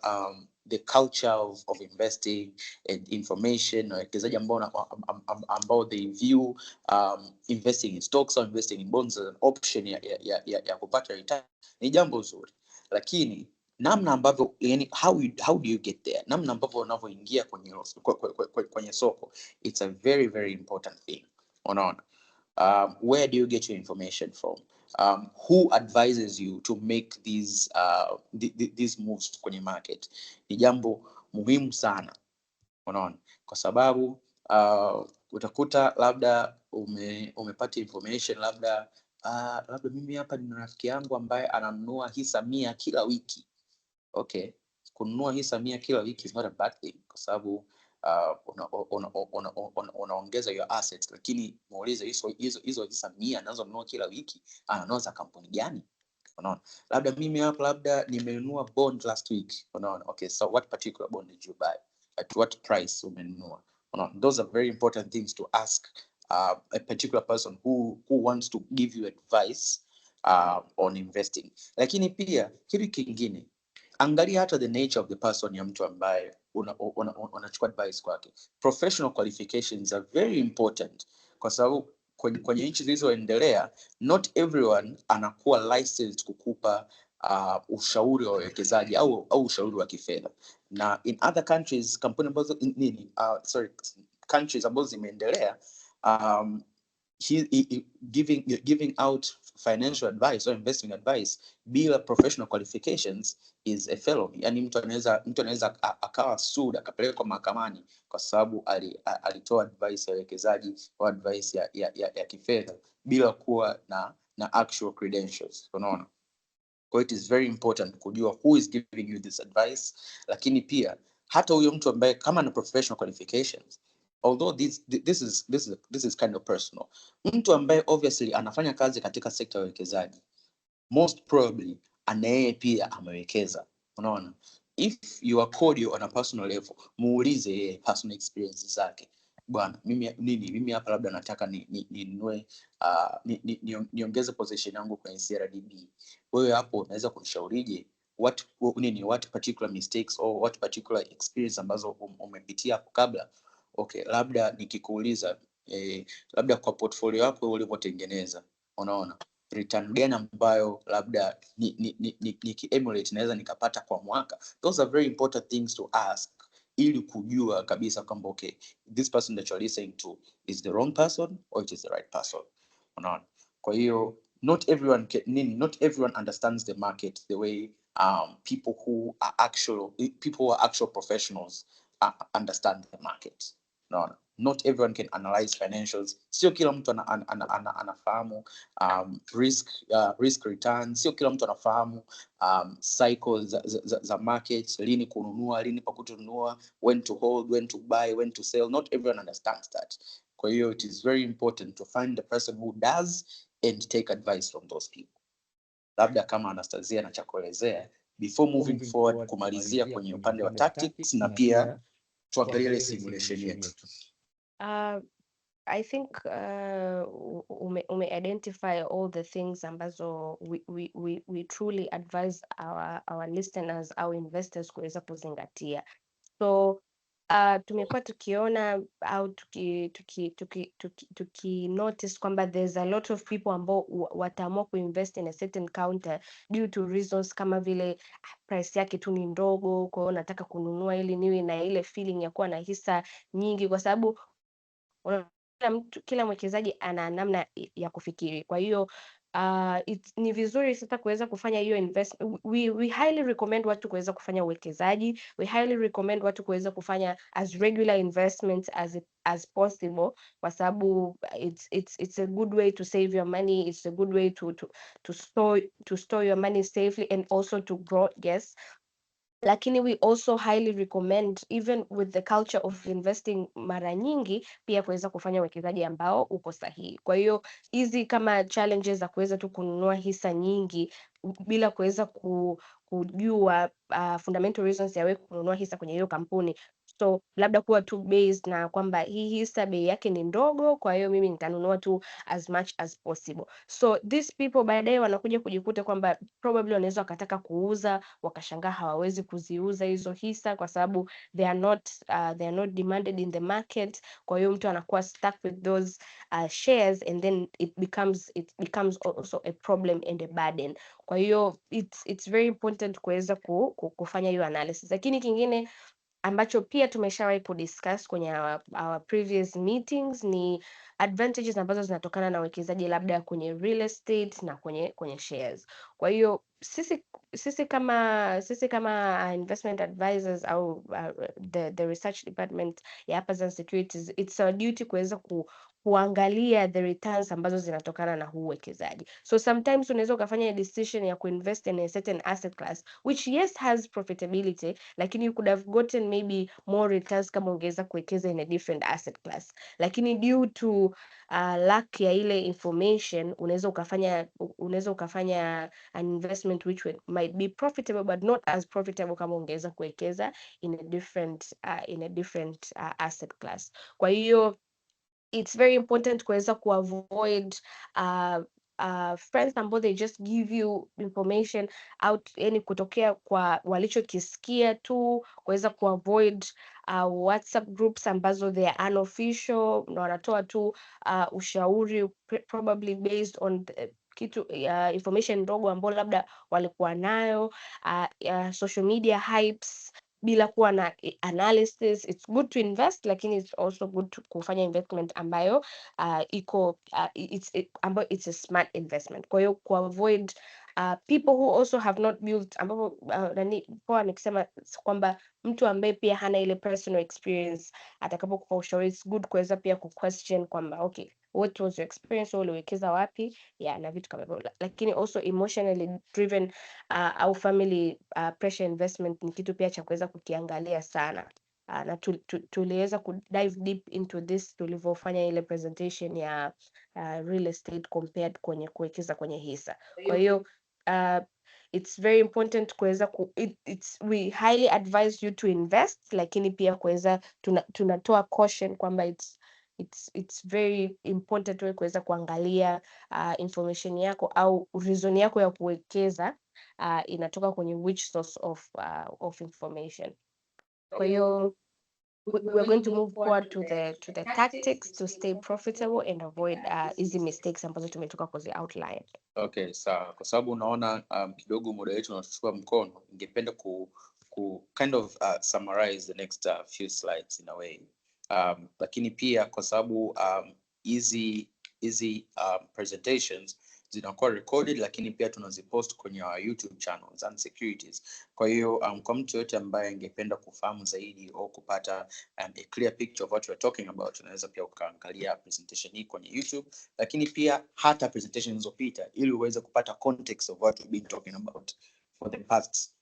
the culture of investing and information, wawekezaji ambao they view investing in stocks or investing in bonds as an option ya kupata return ni jambo zuri, lakini namna ambavyo, yani how do you get there, namna ambavyo unavyoingia kwenye soko, it's a very very important thing. Unaona, where do you get your information from? Who advises you to make these moves kwenye market? Ni jambo muhimu sana, unaona, kwa sababu utakuta labda umepata information, labda mimi hapa nina rafiki yangu ambaye ananunua hisa 100 kila wiki. Okay, kununua hisa 100 kila wiki is not a bad thing, kwa sababu unaongeza your assets, lakini muulize hizo hisa 100 anazonunua kila wiki ananunua za kampuni gani? Unaona, labda mimi hapa labda nimenunua bond last week. Unaona, okay, so what particular bond did you buy, at what price umenunua? Unaona, those are very important things to ask a particular person who wants to give you advice on investing. Lakini pia kitu kingine, angalia hata the nature of the person ya mtu ambaye unachukua advice kwake. Professional qualifications are very important, kwa sababu kwenye nchi zilizoendelea not everyone anakuwa licensed kukupa ushauri wa uwekezaji au ushauri wa kifedha. Na in other countries, kampuni ambazo countries ambazo zimeendelea, giving out financial advice or investing advice bila professional qualifications is a felony. Yani mtu anaweza akawa sued, akapelekwa mahakamani kwa sababu alitoa advice ya wekezaji au advice ya kifedha bila kuwa na actual credentials. Unaona? Kwa it is very important kujua who is giving you this advice, lakini pia hata huyo mtu ambaye kama ana professional qualifications, although this is kind of personal, mtu ambaye obviously anafanya kazi katika sekta ya uwekezaji, most probably anaye pia amewekeza. Unaona? If you are cordial on a personal level, muulize yeye personal experiences zake. Bwana, mimi hapa labda nataka ninunue niongeze position yangu kwenye CRDB. Wewe hapo unaweza kunishaurije what particular mistakes or what particular experience ambazo umepitia hapo kabla? Okay, labda nikikuuliza labda kwa portfolio yako ulivyotengeneza, unaona return gani ambayo labda niki-emulate naweza nikapata kwa mwaka? Those are very important things to ask ili kujua kabisa kwamba okay, this person that you're listening to is the wrong person or it is the right person. Unaona? Kwa hiyo not everyone understands the market the way people who are actual professionals understand the market. Unaona? Not everyone can analyze financials. Sio kila mtu anafahamu risk return. Sio kila mtu anafahamu cycles za markets, lini kununua, lini pa kutununua, when to hold, when to buy, when to sell. Not everyone understands that. Kwa hiyo it is very important to find the person who does and take advice from those people. Labda kama Anastasia na cha kuelezea before moving forward, kumalizia kwenye upande wa tactics na pia tuangalie ile simulation yetu. I think ume identify all the things ambazo we truly advise our listeners, our investors kuweza kuzingatia. So tumekuwa tukiona au tuki notice kwamba there's a lot of people ambao wataamua kuinvest in a certain counter due to reasons kama vile price yake tu ni ndogo, kwa hiyo nataka kununua ili niwe na ile feeling ya kuwa na hisa nyingi, kwa sababu kila mwekezaji ana namna ya kufikiri. Kwa hiyo ni vizuri sasa kuweza kufanya hiyo we highly recommend watu kuweza kufanya uwekezaji. We highly recommend watu kuweza kufanya as regular investments as possible, kwa sababu it's a good way to save your money. It's a good way to store your money safely and also to grow. Yes. Lakini we also highly recommend, even with the culture of investing, mara nyingi pia kuweza kufanya uwekezaji ambao uko sahihi. Kwa hiyo hizi kama challenges za kuweza tu kununua hisa nyingi bila kuweza kujua fundamental reasons ya wewe kununua hisa kwenye hiyo kampuni, so labda kuwa tu based na kwamba hii hisa bei yake ni ndogo, kwa hiyo mimi nitanunua tu as much as possible. So these people baadaye wanakuja kujikuta kwamba probably wanaweza wakataka kuuza, wakashangaa hawawezi kuziuza hizo hisa kwa sababu they are not demanded in the market. Kwa hiyo mtu anakuwa stuck with those shares and then it becomes also a problem and a burden. Kwa hiyo it's very important kuweza kufanya hiyo analysis. Lakini kingine ambacho pia tumeshawahi kudiscuss kwenye our previous meetings ni advantages ambazo zinatokana na uwekezaji labda kwenye real estate na kwenye shares. Kwa hiyo sisi kama investment advisors au the research department ya Apazan Securities, it's our duty kuweza kuangalia the returns ambazo zinatokana na huu uwekezaji. So sometimes unaweza ukafanya decision ya kuinvest in a certain asset class which yes has profitability, lakini you could have gotten maybe more returns kama ungeweza kuwekeza in a different asset class. Lakini due to lack ya ile information unaweza ukafanya an investment which might be profitable but not as profitable kama ungeweza kuwekeza in a different asset class. Kwa hiyo it's very important kuweza kuavoid friends ambao they just give you information out, yani kutokea kwa walichokisikia tu, kuweza kuavoid WhatsApp groups ambazo they are unofficial na wanatoa tu ushauri probably based on kitu information ndogo ambayo labda walikuwa nayo, social media hypes bila kuwa na analysis. It's good to invest, lakini it's also good to kufanya investment ambayo it's a smart investment. Kwa hiyo avoid people who also have not built, ambapo kwa amekisema kwamba mtu ambaye pia hana ile personal experience atakapokupa ushauri, it's good kuweza pia question kwamba okay, what was your experience, uliwekeza wapi, na vitu kama hivyo. Lakini also emotionally driven au family pressure investment ni kitu pia cha kuweza kukiangalia sana. Na tuliweza dive deep into this tulivyofanya ile presentation ya real estate compared kwenye kuwekeza kwenye hisa. Kwa hiyo it's very important kuweza we highly advise you to invest, lakini pia kuweza tunatoa caution kwamba it's very important wewe kuweza kuangalia information yako au reason yako ya kuwekeza inatoka kwenye which source of information. Kwa hiyo we're going to move forward to the tactics to stay profitable and avoid easy mistakes ambazo tumetoka kuzi outline. Okay, sawa. Kwa sababu unaona kidogo muda wetu unachukua mkono, ningependa ku kind of summarize the next few slides in a way. Lakini pia kwa sababu hizi presentations zinakuwa recorded, lakini pia tunazipost kwenye our YouTube channels and securities. Kwa hiyo kwa mtu yote ambaye angependa kufahamu zaidi au kupata a clear picture of what we're talking about, unaweza pia ukaangalia presentation hii kwenye YouTube, lakini pia hata presentation zilizopita ili uweze kupata context of what we've been talking about for the past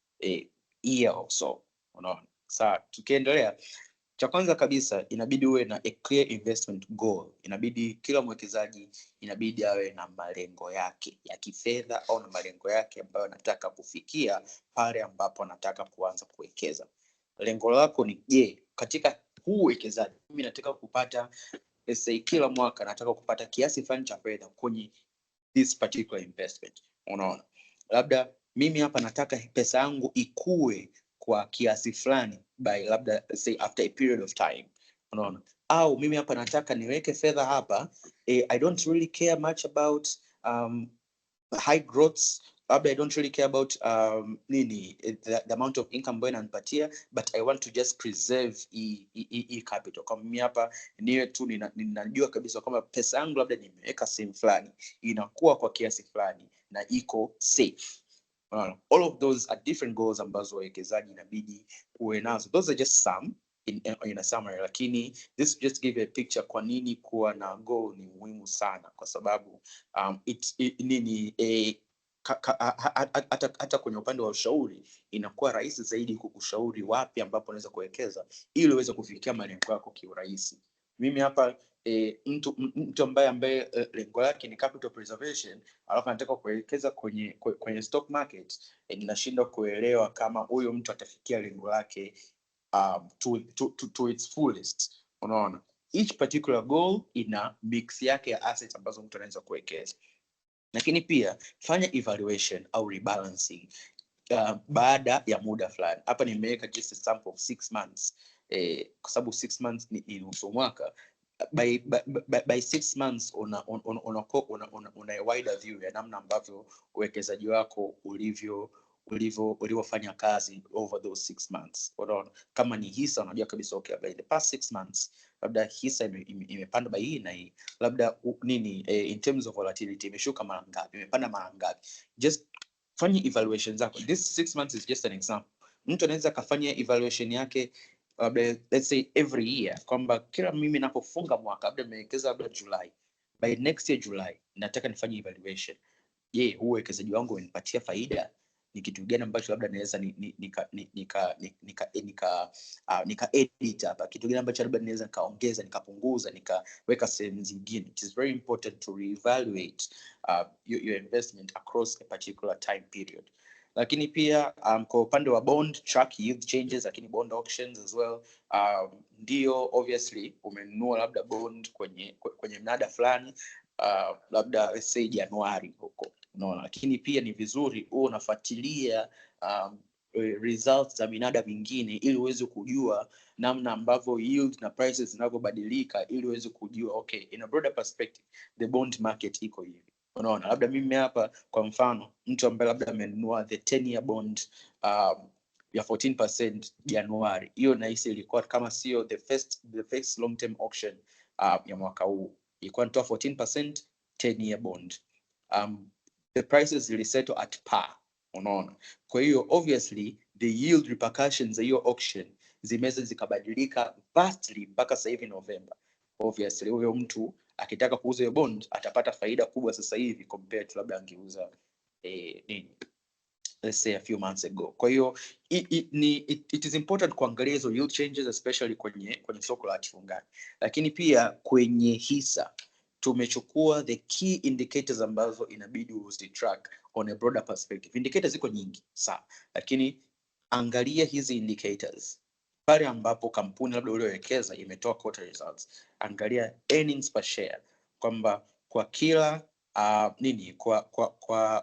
year or so. Unaona? Sasa tukiendelea, cha kwanza kabisa inabidi uwe na a clear investment goal. Inabidi kila mwekezaji inabidi awe na malengo yake ya kifedha au na malengo yake ambayo anataka kufikia pale ambapo anataka kuanza kuwekeza. Lengo lako ni je, katika huu uwekezaji mimi nataka kupata, let's say kila mwaka nataka kupata kiasi fulani cha fedha kwenye this particular investment. Unaona? Labda mimi hapa nataka pesa yangu ikue kwa kiasi fulani by labda say after a period of time. Unaona? Au mimi hapa nataka niweke fedha hapa, I don't really care much about high growths, labda I don't really care about the amount of income ambayo inanipatia, but I want to just preserve capital. Kama mimi hapa niwe tu ninajua kabisa kama pesa yangu labda nimeweka sehemu fulani inakuwa kwa kiasi fulani na iko safe. All of those are different goals ambazo wawekezaji inabidi uwe nazo. Those are just some in a summary, lakini this just give a picture kwa nini kuwa na goal ni muhimu sana, kwa sababu hata kwenye upande wa ushauri inakuwa rahisi zaidi kukushauri wapi ambapo unaweza kuwekeza ili uweze kufikia malengo yako kiurahisi. Mimi hapa mtu ambaye lengo lake ni capital preservation, alafu anataka kuwekeza kwenye stock market, ninashindwa kuelewa kama huyo mtu atafikia lengo lake to its fullest. Unaona? Each particular goal ina mix yake ya assets ambazo mtu anaweza kuwekeza. Lakini pia fanya evaluation au rebalancing baada ya muda fulani. Hapa nimeweka just a sample of 6 months. Kwa sababu 6 months ni nusu mwaka. By 6 months una a wider view ya namna ambavyo uwekezaji wako ulivyofanya kazi over those 6 months. Unaona? Kama ni hisa unajua kabisa okay, by the past 6 months labda hisa imepanda by hii na hii, labda in terms of volatility imeshuka mara ngapi, imepanda mara ngapi. Just fanya evaluation zako. This 6 months is just an example. Mtu anaweza kafanya evaluation yake let's say every year, kwamba kila mimi napofunga mwaka labda nimewekeza labda July, by next year July nataka nifanye evaluation. Je, huu uwekezaji wangu unanipatia faida? Ni kitu gani ambacho labda naweza nika edit hapa, kitu gani ambacho labda naweza kaongeza, nikapunguza, nikaweka sehemu zingine. It is very important to reevaluate your investment across a particular time period. Lakini pia kwa upande wa bond, track yield changes, lakini bond auctions as well. Ndio obviously umenunua labda bond kwenye mnada fulani labda let's say Januari huko, unaona, lakini pia ni vizuri uwe unafuatilia results za minada mingine ili uweze kujua namna ambavyo yield na prices zinavyobadilika, ili uweze kujua okay, in a broader perspective the bond market iko hivi. Unaona, labda mimi hapa kwa mfano mtu ambaye labda amenunua the 10-year bond ya 14% Januari. Hiyo nahisi ilikuwa kama sio the first long term auction ya mwaka huu, ilikuwa inatoa 14% 10-year bond. The prices zilisettle at par, unaona. Kwa hiyo obviously the yield repercussions za hiyo auction zimeweza zikabadilika vastly mpaka sasa hivi November. Obviously huyo mtu akitaka kuuza hiyo bond atapata faida kubwa sasa hivi compared to labda angeuza nini, let's say a few months ago. Kwa hiyo it is important kuangalia hizo yield changes especially kwenye soko la hatifungani, lakini pia kwenye hisa tumechukua the key indicators ambazo inabidi uzitrack on a broader perspective. Indicators ziko nyingi sawa, lakini angalia hizi indicators pale ambapo kampuni labda uliowekeza imetoa quarter results. Angalia earnings per share, kwamba kwa kila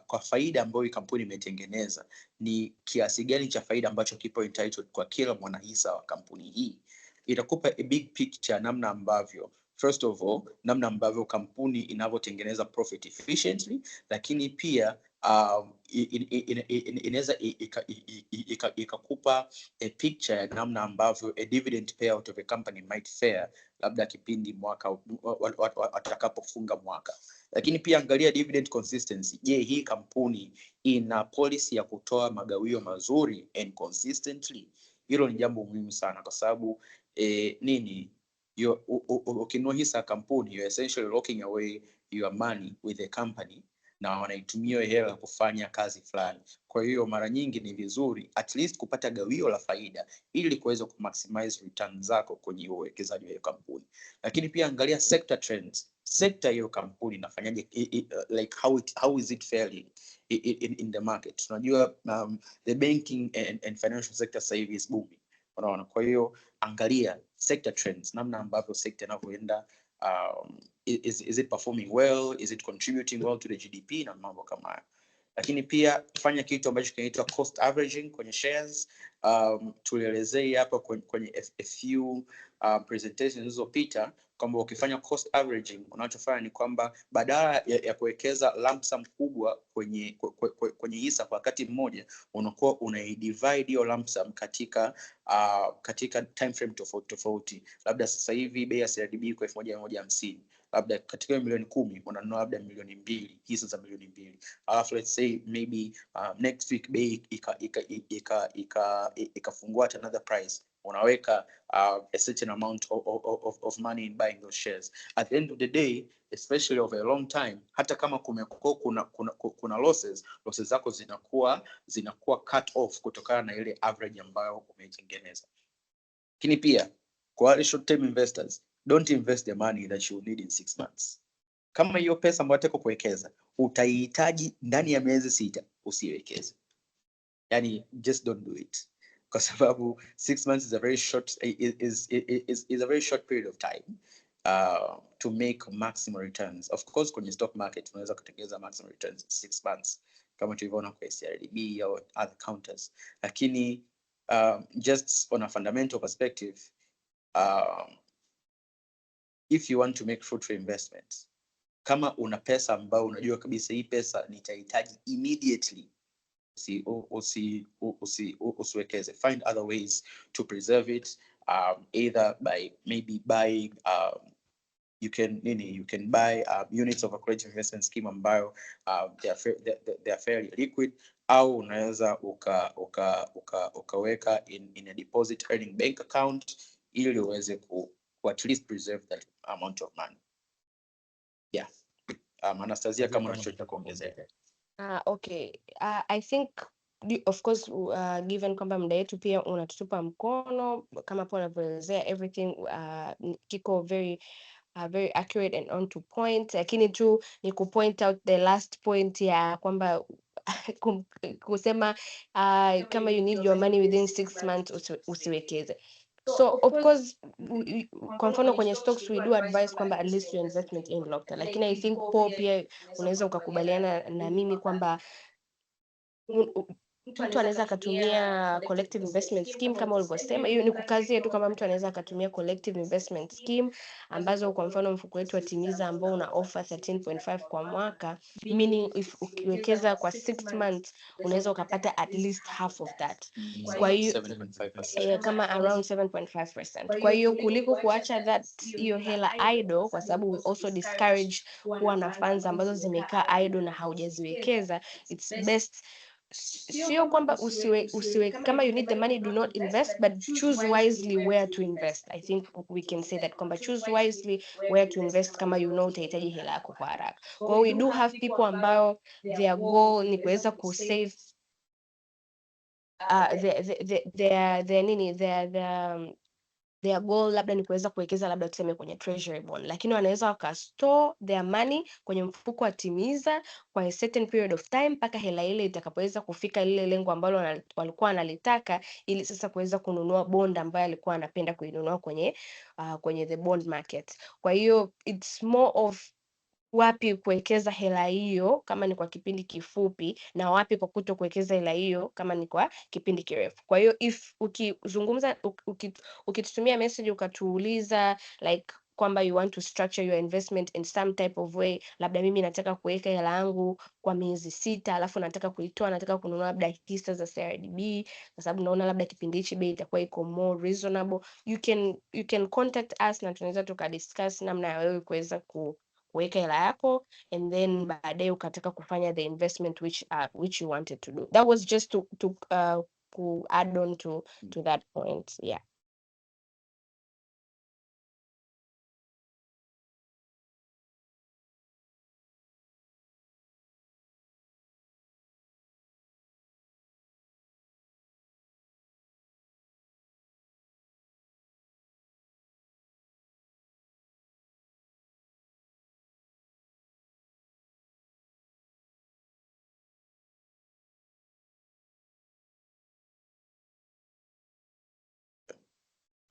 kwa faida ambayo kampuni imetengeneza ni kiasi gani cha faida ambacho kipo entitled kwa kila mwanahisa wa kampuni hii. Itakupa a big picture namna ambavyo, first of all, namna ambavyo kampuni inavyotengeneza profit efficiently, lakini pia inaweza ikakupa a picture ya namna ambavyo a dividend payout of a company might fare labda kipindi mwaka atakapofunga mwaka. Lakini pia angalia dividend consistency. Je, hii kampuni ina policy ya kutoa magawio mazuri and consistently? Hilo ni jambo muhimu sana kwa sababu ukinunua hisa kampuni, you're essentially locking away your money with the company na wanaitumia hela kufanya kazi fulani. Kwa hiyo mara nyingi ni vizuri at least kupata gawio la faida ili kuweza kumaximize return zako kwenye uwekezaji wa hiyo kampuni. Lakini pia angalia sector trends. Sector hiyo kampuni inafanyaje, like how is it faring in the market. Tunajua the banking and financial sector sasa hivi is booming. Unaona, kwa hiyo angalia sector trends, namna ambavyo sector inavyoenda. Is it performing well? Is it contributing well to the GDP na mambo kama hayo. Lakini pia fanya kitu ambacho kinaitwa cost averaging kwenye shares. Tulielezea hapa kwenye a few presentations zilizopita kwamba ukifanya cost averaging unachofanya ni kwamba badala ya kuwekeza lump sum kubwa kwenye hisa kwa wakati mmoja, unakuwa unaidivide hiyo lump sum katika time frame tofauti. Labda sasa hivi bei ya CRDB kwa 1150, labda katika milioni 10 unanunua labda milioni 2 hisa za milioni 2. Alafu let's say maybe next week bei ikafungua at another price, unaweka a certain amount of money in buying those shares. At the end of the day, especially over a long time, hata kama kuna losses zako zinakuwa cut off kutokana na ile average ambayo umeitengeneza. Lakini pia kwa wale short term investors, don't invest the money that you need in 6 months. Kama hiyo pesa ambayo unataka kuwekeza utaihitaji ndani ya miezi 6, usiwekeze. Yani just don't do it. Kwa sababu 6 months is a very short period of time to make maximum returns. Of course kwenye stock market unaweza kutengeneza maximum returns in 6 months kama tulivyoona kwa CRDB au other counters. Lakini just on a fundamental perspective, if you want to make fruitful investments, kama una pesa ambayo unajua kabisa hii pesa nitahitaji immediately, usiwekeze. Find other ways to preserve it, either by maybe buying you can buy units of a collective investment scheme ambayo they are fairly liquid, au unaweza ukaweka in a deposit earning bank account ili uweze ku at least preserve that amount of money. Yeah. Anastasia, kama unachochoka kuongezea. Okay. I think of course given kwamba muda wetu pia unatutupa mkono kama Paul alivyoelezea, everything kiko very accurate and on to point, lakini tu ni ku point out the last point ya kwamba kusema kama you need your money within 6 months usiwekeze. So of course kwa mfano kwenye stocks we do advise kwamba at least your investment in locked, lakini I think Paul pia unaweza ukakubaliana na mimi kwamba mtu anaweza akatumia collective investment scheme kama ulivyosema. Hiyo ni kukazie tu kama mtu anaweza akatumia collective investment scheme ambazo kwa mfano mfuko wetu wa Timiza ambao una offer 13.5 kwa mwaka, meaning if ukiwekeza kwa 6 months unaweza ukapata at least half of that. Kwa hiyo 7.5%. kama around 7.5%. Kwa hiyo kuliko kuacha that hiyo hela idle, kwa sababu we also discourage kuwa na funds ambazo zimekaa idle na haujaziwekeza, it's best sio kwamba usiwe kama you need the money, do not invest, but choose wisely where to invest. I think we can say that kwamba choose wisely where to invest kama you know utahitaji hela yako kwa haraka. Kwa hiyo we do have people ambao their goal ni kuweza kusave their goal labda ni kuweza kuwekeza labda tuseme kwenye treasury bond, lakini wanaweza wakastore their money kwenye mfuko wa Timiza kwa a certain period of time mpaka hela ile itakapoweza kufika lile lengo ambalo walikuwa wanalitaka, ili sasa kuweza kununua bond ambayo alikuwa anapenda kuinunua kwenye the bond market. Kwa hiyo it's more of wapi kuwekeza hela hiyo kama ni kwa kipindi kifupi, na wapi kwa kuto kuwekeza hela hiyo kama ni kwa kipindi kirefu. Kwa hiyo if ukizungumza ukitutumia message ukatuuliza like kwamba you want to structure your investment in some type of way, labda mimi nataka kuweka hela yangu kwa miezi 6 alafu nataka kuitoa, nataka kununua labda hisa za CRDB kwa sababu naona labda kipindi hichi bei itakuwa iko more reasonable, you can contact us na tunaweza tukadiscuss namna ya wewe kuweza kuweka hela yako and then baadaye ukataka kufanya the investment which you wanted to do. That was just to add on to that point. Yeah.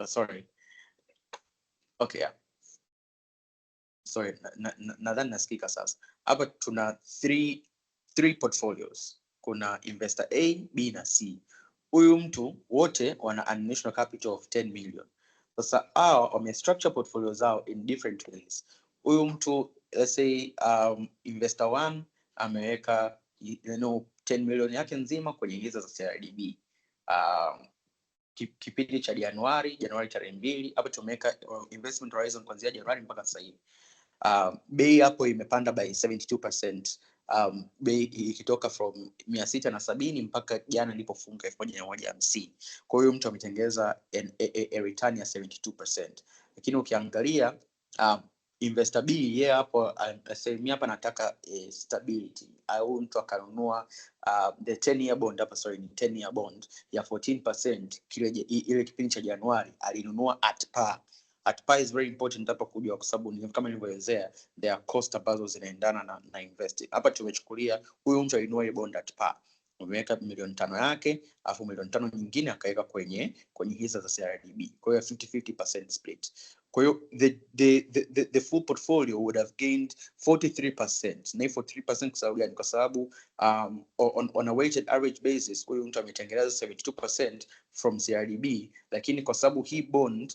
Sorry. Okay, yeah. Sorry, nadhani nasikika sasa. Hapa tuna three portfolios. Kuna investor A, B na C. Huyu mtu wote wana national capital of 10 million. Sasa hao wamestructure portfolio zao in different ways. Huyu mtu let's say investor 1 ameweka 10 million yake nzima kwenye hisa za CRDB. Kipindi cha Januari tarehe 2, hapo tumeweka investment horizon kuanzia Januari mpaka sasa hivi. Bei hapo imepanda by 72%. Bei ikitoka from 670 mpaka jana ilipofunga 1150. Kwa hiyo mtu ametengeza a return ya 72%. Lakini ukiangalia investor B yeye hapo anasema hapa nataka stability. Au mtu akanunua the 10-year bond hapa, sorry, ni 10-year bond ya 14% ile kipindi cha Januari alinunua at par. At par is very important hapa kujua, kwa sababu kama nilivyoelezea there are cost ambazo zinaendana na invest. Hapa tumechukulia huyu mtu alinunua ile bond at par, umeweka 5 million yake, afu 5 million nyingine akaweka kwenye hisa za CRDB. Kwa hiyo 50-50% split. Kwa hiyo the full portfolio would have gained 43%. Na 43% kwa sababu gani? Kwa sababu on a weighted average basis huyu mtu ametengeneza 72% from CRDB, lakini kwa sababu hii bond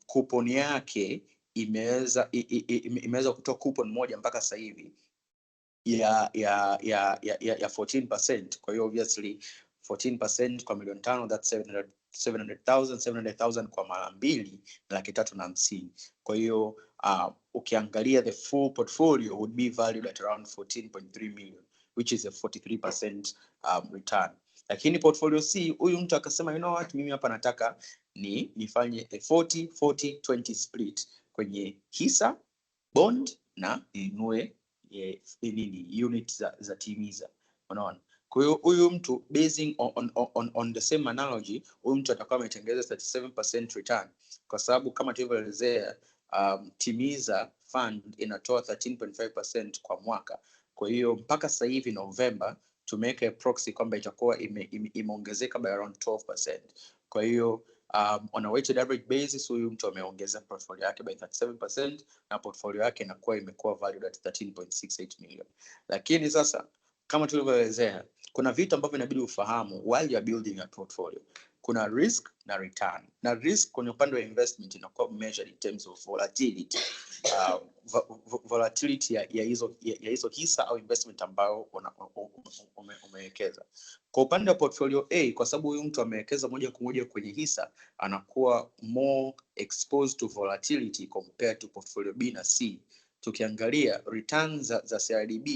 coupon yake imeweza kutoa coupon moja mpaka sasa hivi ya 14%. Kwa hiyo obviously 14% kwa 5 million, that's 700,000 kwa mara 2 350,000. Kwa hiyo ukiangalia the full portfolio would be valued at around 14.3 million, which is a 43% return. Lakini portfolio C, huyu mtu akasema you know what, mimi hapa nataka nifanye a 40-40-20 split kwenye hisa, bond na inue unit za Timiza. Unaona? Kwa hiyo huyu mtu basing on the same analogy, huyu mtu atakuwa ametengeneza 37% return, kwa sababu kama tulivyoelezea Timiza fund inatoa 13.5% kwa mwaka. Kwa hiyo mpaka sasa hivi November tumeweka proxy kwamba itakuwa imeongezeka by around 12%. Kwa hiyo on a weighted average basis huyu mtu ameongeza portfolio yake by 37% na portfolio yake inakuwa imekuwa valued at 13.68 million. Lakini sasa kama tulivyoelezea, kuna vitu ambavyo inabidi ufahamu while you are building a portfolio. Kuna risk na return. Na risk kwenye upande wa investment inakuwa measured in terms of volatility. Volatility ya hizo hisa au investment ambayo umewekeza. Kwa upande wa portfolio A, kwa sababu huyu mtu amewekeza moja kwa moja kwenye hisa, anakuwa more exposed to volatility compared to portfolio B na C. Tukiangalia returns za CRDB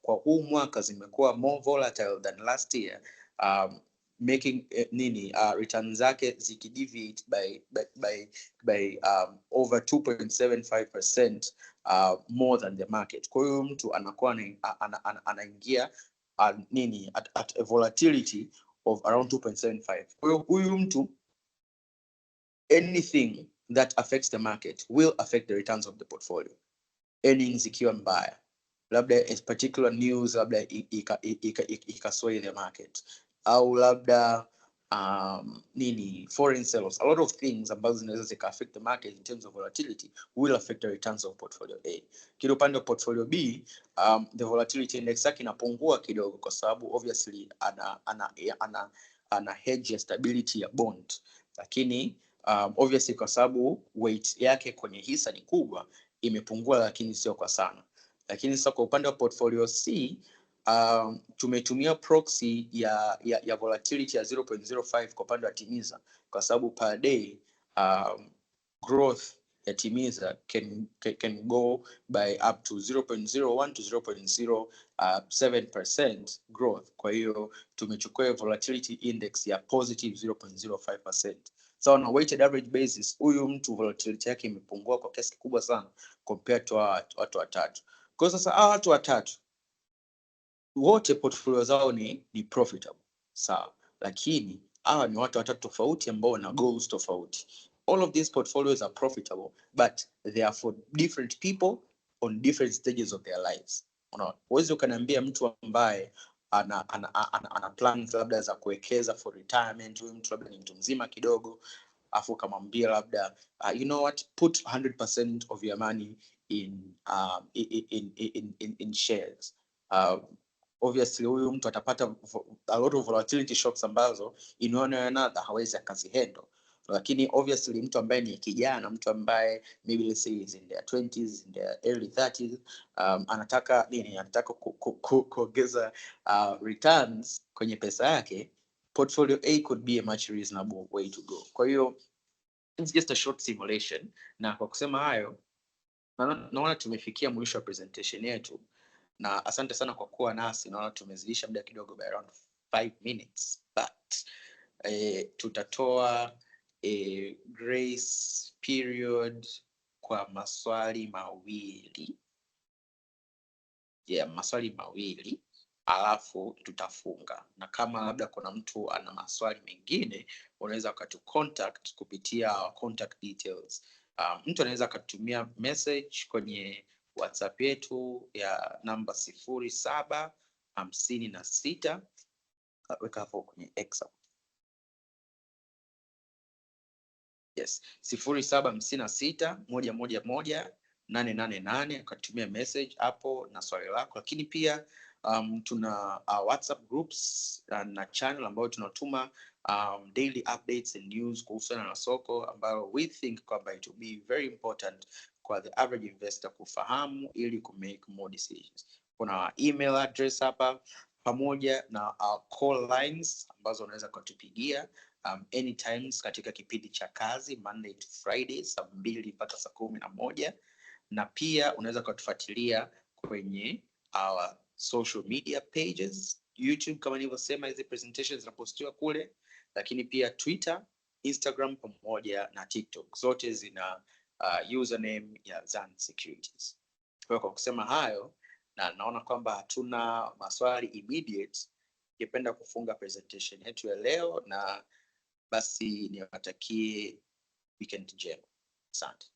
kwa huu mwaka zimekuwa more volatile than last year, making returns zake zikideviate by over 2.75% more than the market. Kwa hiyo mtu anakuwa anaingia at a volatility of around 2.75. Kwa hiyo huyu mtu, anything that affects the market will affect the returns of the portfolio. Earnings ikiwa mbaya, labda a particular news labda ikasway the market, au labda foreign sales, a lot of things ambazo zinaweza zika affect the market in terms of volatility will affect the returns of portfolio A. Kile upande wa portfolio B, the volatility index yake inapungua kidogo kwa sababu obviously ana hedge ya stability ya bond, lakini obviously kwa sababu weight yake kwenye hisa ni kubwa imepungua, lakini sio kwa sana. Lakini sasa kwa upande wa portfolio C, tumetumia proxy ya volatility ya 0.05 kwa upande wa Timiza, kwa sababu per day growth ya Timiza can go by up to 0.01 to 0.07% growth. Kwa hiyo tumechukua volatility index ya positive 0.05%. So on a weighted average basis, huyu mtu volatility yake imepungua kwa kiasi kikubwa sana compared to watu watatu. Kwa sasa watu watatu wote portfolio zao ni profitable, sawa, lakini hawa ni watu watatu tofauti ambao wana goals tofauti. All of these portfolios are profitable, but they are for different people on different stages of their lives. Unaona, uweze ukaniambia mtu ambaye ana plans labda za kuwekeza for retirement, huyu mtu labda ni mtu mzima kidogo, afu kamwambia labda you know what, put 100% of your money in shares. Obviously huyu mtu atapata a lot of volatility shocks ambazo in one or another hawezi akazihandle. Lakini obviously mtu ambaye ni kijana, mtu ambaye maybe let's say is in their 20s, in their early 30s, anataka kuongeza returns kwenye pesa yake, portfolio A could be a much reasonable way to go. Kwa hiyo it's just a short simulation, na kwa kusema hayo naona tumefikia mwisho wa presentation yetu, na asante sana kwa kuwa nasi. Naona tumezidisha muda kidogo by around 5 minutes, but tutatoa a grace period kwa maswali mawili. Maswali mawili alafu tutafunga, na kama labda kuna mtu ana maswali mengine unaweza ukatu contact kupitia contact details. Mtu anaweza akatumia message kwenye WhatsApp yetu ya namba 0756, weka hapo kwenye X. Yes, 0756111888, akatumia message hapo na swali lako. Lakini pia tuna WhatsApp groups na channel ambayo tunatuma daily updates and news kuhusiana na soko, ambayo we think kwamba it will be very important kwa the average investor kufahamu ili ku make more decisions. Kuna email address hapa pamoja na call lines ambazo unaweza kutupigia anytime katika kipindi cha kazi Monday to Friday saa 2 mpaka saa 11, na pia unaweza kutufuatilia kwenye our social media pages, YouTube kama nilivyosema, hizi presentations zinapostiwa kule, lakini pia Twitter, Instagram pamoja na TikTok, zote zina username ya Zan Securities. Kwa kusema hayo, na naona kwamba hatuna maswali immediate, ningependa kufunga presentation yetu ya leo, na basi niwatakie weekend njema. Asante.